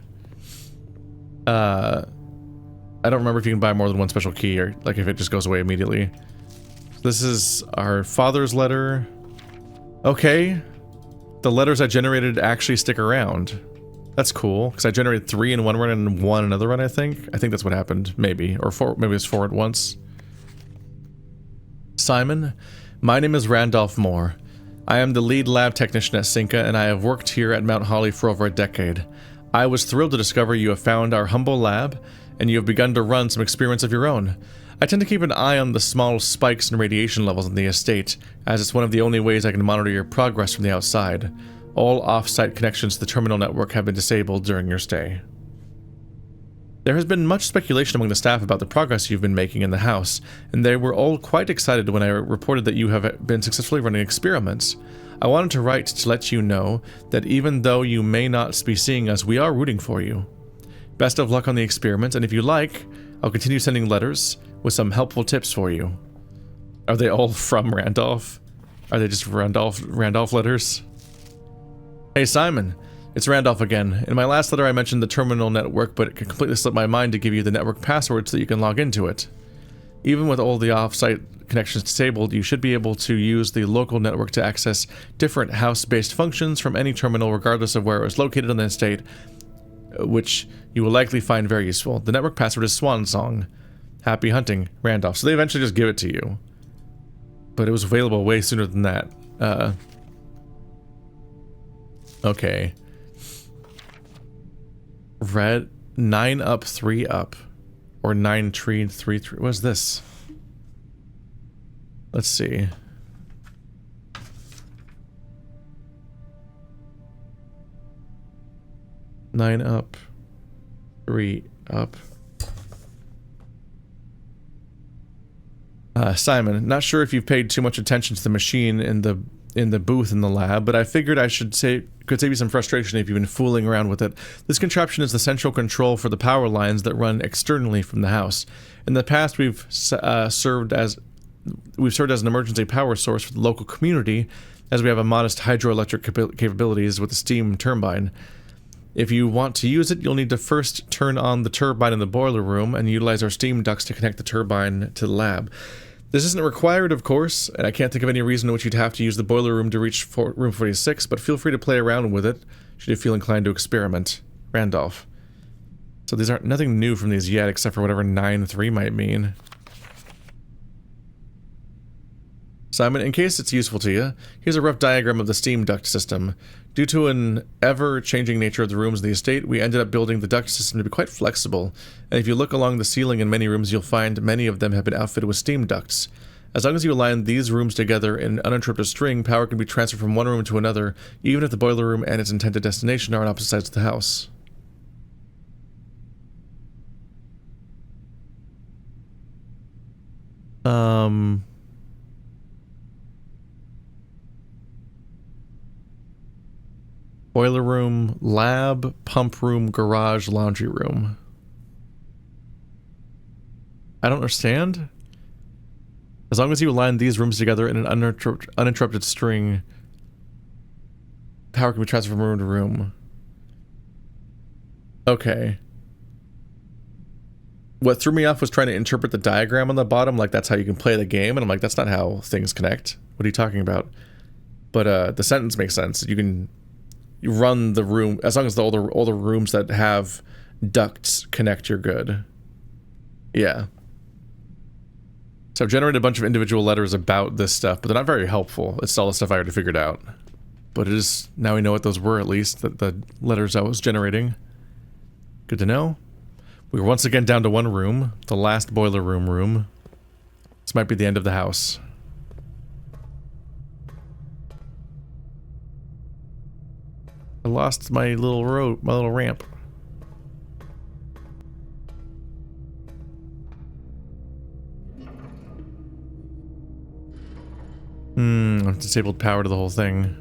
I don't remember if you can buy more than 1 special key, or like if it just goes away immediately. This is our father's letter. Okay. The letters I generated actually stick around. That's cool, because I generated 3 in one run and 1 another run, I think. I think that's what happened, maybe. Or 4, maybe it's 4 at once. Simon, my name is Randolph Moore. I am the lead lab technician at Cinca, and I have worked here at Mount Holly for over a decade. I was thrilled to discover you have found our humble lab, and you have begun to run some experiments of your own. I tend to keep an eye on the small spikes in radiation levels in the estate, as it's one of the only ways I can monitor your progress from the outside. All off-site connections to the terminal network have been disabled during your stay. There has been much speculation among the staff about the progress you've been making in the house, and they were all quite excited when I reported that you have been successfully running experiments. I wanted to write to let you know that even though you may not be seeing us, we are rooting for you. Best of luck on the experiment, and if you like, I'll continue sending letters with some helpful tips for you. Are they all from Randolph? Are they just Randolph letters? Hey Simon, it's Randolph again. In my last letter I mentioned the terminal network, but it completely slipped my mind to give you the network password so that you can log into it. Even with all the off-site connections disabled, you should be able to use the local network to access different house-based functions from any terminal regardless of where it was located on the estate, which you will likely find very useful. The network password is Swan Song. Happy hunting, Randolph. So they eventually just give it to you. But it was available way sooner than that. Okay. Red 9 up, 3 up. Or 9 tree, 3 3. What's this? Let's see. Nine up, 3 up. Simon, not sure if you've paid too much attention to the machine in the booth in the lab, but I figured I could save you some frustration if you've been fooling around with it. This contraption is the central control for the power lines that run externally from the house. In the past, we've served as we've served as an emergency power source for the local community, as we have a modest hydroelectric capabilities with the steam turbine. If you want to use it, you'll need to first turn on the turbine in the boiler room and utilize our steam ducts to connect the turbine to the lab. This isn't required, of course, and I can't think of any reason in which you'd have to use the boiler room to reach room 46, but feel free to play around with it, should you feel inclined to experiment. Randolph. So these aren't nothing new from these yet, except for whatever 9-3 might mean. Simon, in case it's useful to you, here's a rough diagram of the steam duct system. Due to an ever-changing nature of the rooms in the estate, we ended up building the duct system to be quite flexible, and if you look along the ceiling in many rooms, you'll find many of them have been outfitted with steam ducts. As long as you align these rooms together in an uninterrupted string, power can be transferred from one room to another, even if the boiler room and its intended destination are on opposite sides of the house. Boiler room, lab, pump room, garage, laundry room. I don't understand. As long as you align these rooms together in an uninterrupted string, power can be transferred from room to room. Okay. What threw me off was trying to interpret the diagram on the bottom, like that's how you can play the game, and I'm like, that's not how things connect. What are you talking about? But the sentence makes sense. You run the room, as long as all the rooms that have ducts connect, you're good. Yeah. So I've generated a bunch of individual letters about this stuff, but they're not very helpful. It's all the stuff I already figured out. But it is, now we know what those were at least, the letters I was generating. Good to know. We were once again down to one room, the last boiler room. This might be the end of the house. I lost my little road, my little ramp. I've disabled power to the whole thing.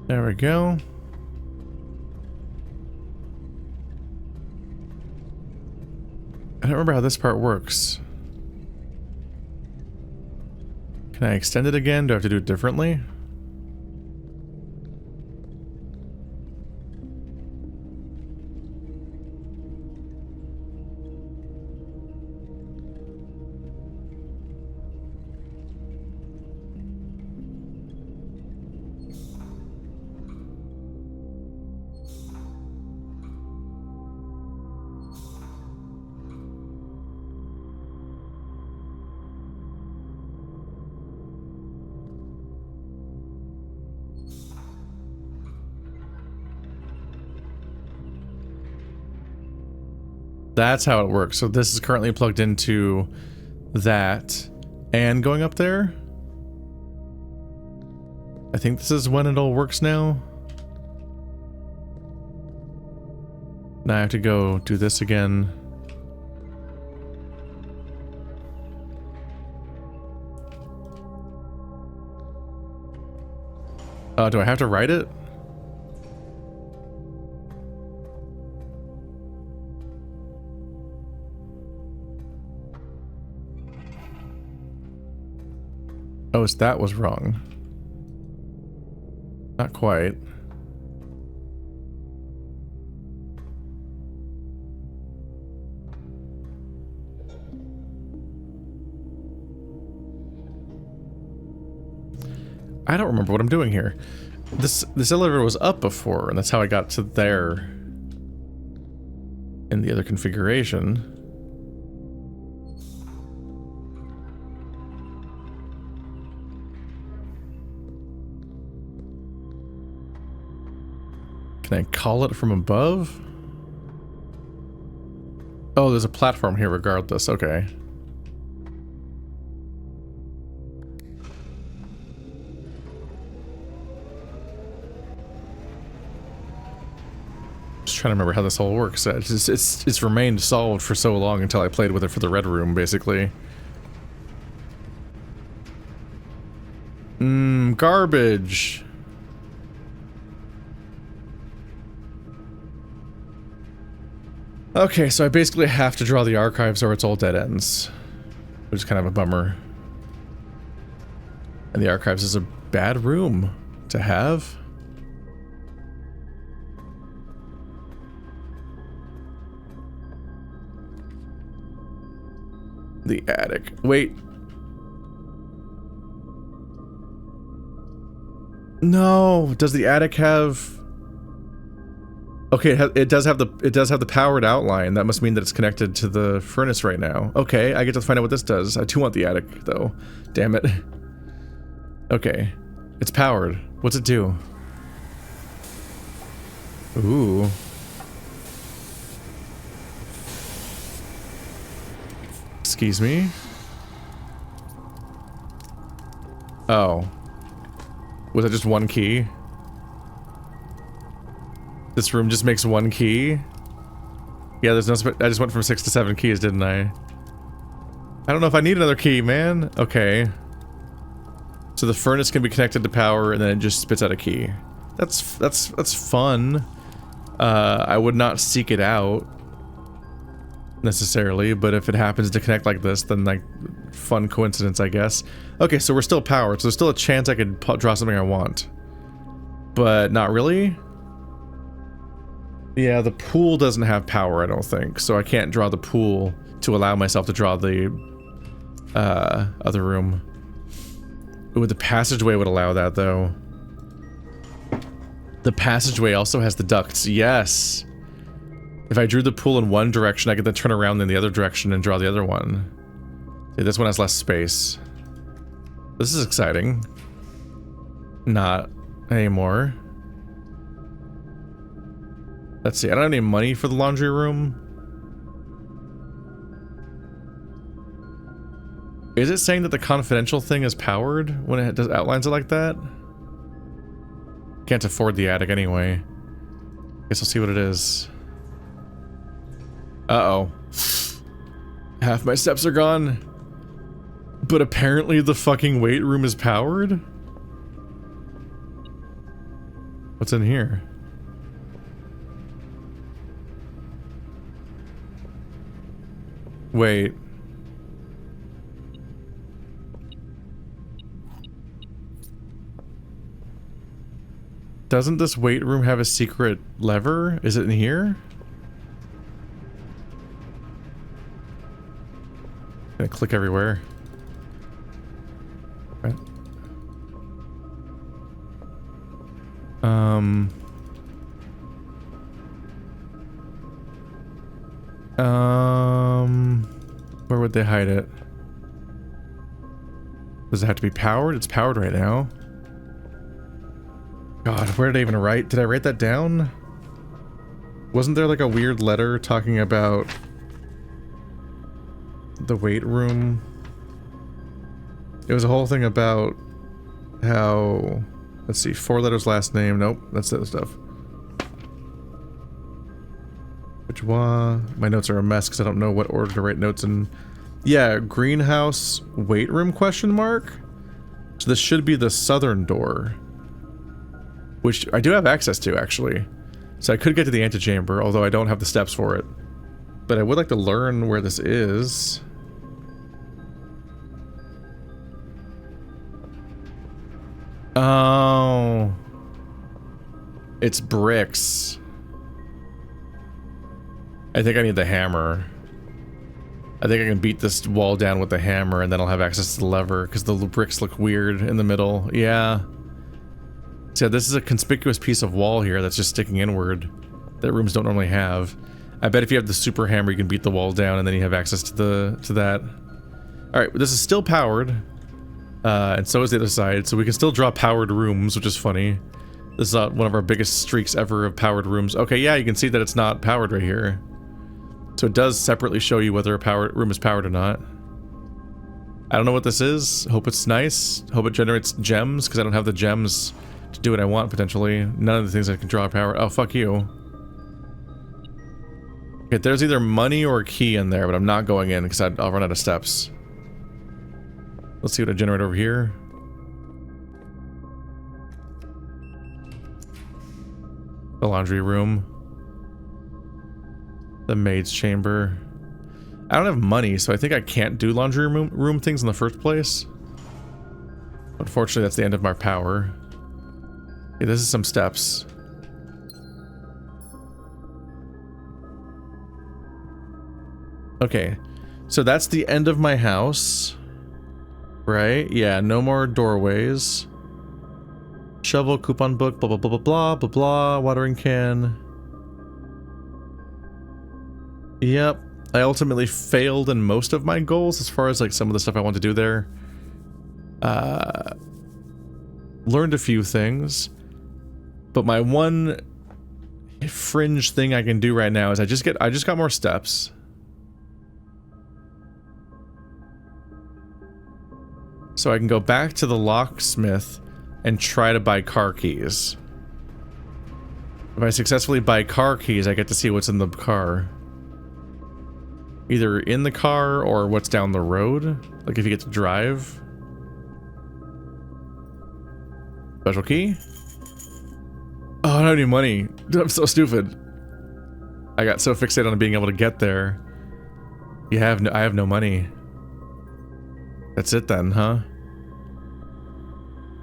There we go. I don't remember how this part works. Can I extend it again? Do I have to do it differently? That's how it works. So this is currently plugged into that and going up there. I think this is when it all works now. Now I have to go do this again. Do I have to write it? Oh, that was wrong. Not quite. I don't remember what I'm doing here. This elevator was up before, and that's how I got to there in the other configuration. Can I call it from above? Oh, there's a platform here regardless. Okay. trying to remember how this all works. It's remained solved for so long until I played with it for the red room, basically. Garbage. Okay, so I basically have to draw the archives or it's all dead ends. Which is kind of a bummer. And the archives is a bad room to have. The attic. Wait. No, does the attic have... Okay, it does have the powered outline. That must mean that it's connected to the furnace right now. Okay, I get to find out what this does. I too want the attic, though. Damn it. Okay. It's powered. What's it do? Ooh. Excuse me? Oh. Was it just one key? This room just makes one key? Yeah, there's no I just went from 6 to 7 keys, didn't I? I don't know if I need another key, man. Okay. So the furnace can be connected to power and then it just spits out a key. That's fun. I would not seek it out necessarily, but if it happens to connect like this, then like fun coincidence, I guess. Okay, so we're still powered, so there's still a chance I could draw something I want. But not really? Yeah, the pool doesn't have power, I don't think, so I can't draw the pool to allow myself to draw the other room. Ooh, the passageway would allow that, though. The passageway also has the ducts, yes! If I drew the pool in one direction, I could then turn around in the other direction and draw the other one. See, this one has less space. This is exciting. Not anymore. Let's see, I don't have any money for the laundry room. Is it saying that the confidential thing is powered when it does outlines it like that? Can't afford the attic anyway. Guess I'll see what it is. Uh-oh. Half my steps are gone. But apparently the fucking weight room is powered? What's in here? Wait. Doesn't this weight room have a secret lever? Is it in here? Gonna click everywhere. Right. Where would they hide it? Does it have to be powered? It's powered right now. God, where did I even write? Did I write that down? Wasn't there like a weird letter talking about the weight room? It was a whole thing about how... Let's see, 4 letters last name. Nope, that's the other stuff. Which one? My notes are a mess because I don't know what order to write notes in. Yeah, greenhouse weight room question mark? So this should be the southern door. Which I do have access to, actually. So I could get to the antechamber, although I don't have the steps for it. But I would like to learn where this is. Oh. It's bricks. I think I need the hammer. I think I can beat this wall down with the hammer and then I'll have access to the lever because the bricks look weird in the middle. Yeah. So this is a conspicuous piece of wall here that's just sticking inward that rooms don't normally have. I bet if you have the super hammer you can beat the wall down and then you have access to that. Alright, this is still powered. And so is the other side, so we can still draw powered rooms, which is funny. This is one of our biggest streaks ever of powered rooms. Okay, yeah, you can see that it's not powered right here. So it does separately show you whether a room is powered or not. I don't know what this is. Hope it's nice. Hope it generates gems, because I don't have the gems to do what I want, potentially. None of the things I can draw power. Oh, fuck you. Okay, there's either money or a key in there, but I'm not going in because I'll run out of steps. Let's see what I generate over here. The laundry room. The maid's chamber. I don't have money, so I think I can't do laundry room things in the first place. Unfortunately, that's the end of my power. Okay, this is some steps. Okay, so that's the end of my house. Right? Yeah, no more doorways. Shovel, coupon book, blah, blah, blah, blah, blah, blah, blah, watering can. Yep. I ultimately failed in most of my goals as far as like some of the stuff I want to do there. Learned a few things. But my one fringe thing I can do right now is I just got more steps. So I can go back to the locksmith and try to buy car keys. If I successfully buy car keys, I get to see what's in the car. Either in the car or what's down the road. Like if you get to drive. Special key? Oh, I don't have any money. I'm so stupid. I got so fixated on being able to get there. I have no money. That's it then, huh?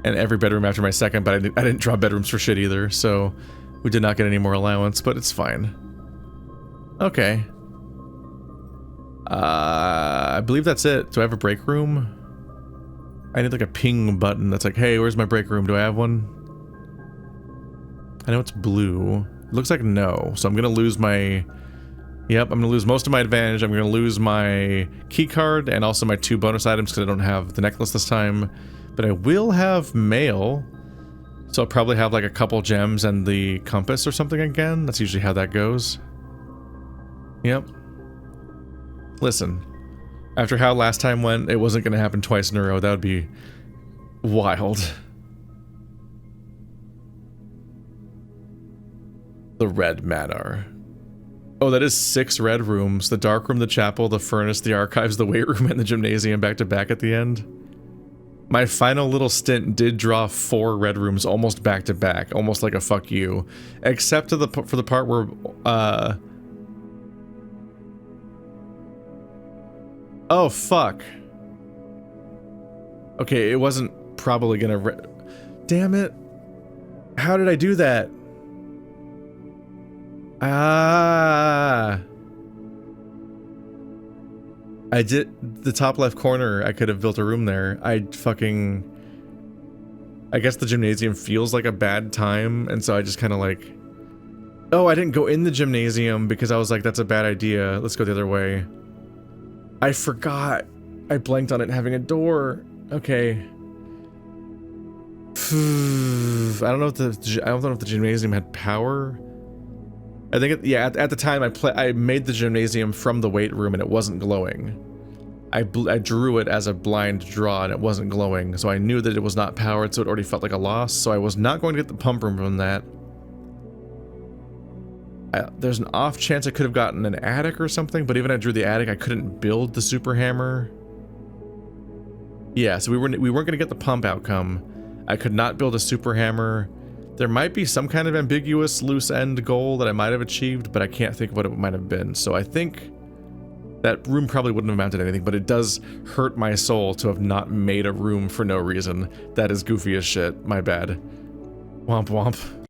And every bedroom after my second, but I didn't draw bedrooms for shit either, so we did not get any more allowance, but it's fine. Okay. I believe that's it. Do I have a break room? I need like a ping button that's like, hey, where's my break room? Do I have one? I know it's blue. It looks like no, so I'm gonna lose my... Yep, I'm gonna lose most of my advantage. I'm gonna lose my key card and also my 2 bonus items because I don't have the necklace this time. But I will have mail, so I'll probably have like a couple gems and the compass or something again. That's usually how that goes. Yep. Listen, after how last time went, it wasn't gonna happen twice in a row. That would be wild. The Red Manor. Oh, that is 6 red rooms. The dark room, the chapel, the furnace, the archives, the weight room, and the gymnasium back to back at the end. My final little stint did draw 4 red rooms almost back to back, almost like a fuck you. Except for the part where, oh, fuck. Okay, it wasn't probably gonna damn it. How did I do that? Ah. I did the top left corner. I could have built a room there. I guess the gymnasium feels like a bad time, and so I just kind of like... Oh, I didn't go in the gymnasium because I was like, that's a bad idea. Let's go the other way. I forgot. I blanked on it having a door. Okay. I don't know if the gymnasium had power. I think, yeah, at the time I made the gymnasium from the weight room and it wasn't glowing. I drew it as a blind draw and it wasn't glowing, so I knew that it was not powered, so it already felt like a loss, so I was not going to get the pump room from that. There's an off chance I could have gotten an attic or something, but even I drew the attic, I couldn't build the super hammer. Yeah, so we weren't going to get the pump outcome. I could not build a super hammer. There might be some kind of ambiguous loose end goal that I might have achieved, but I can't think of what it might have been. So I think that room probably wouldn't have amounted to anything, but it does hurt my soul to have not made a room for no reason. That is goofy as shit. My bad. Womp womp.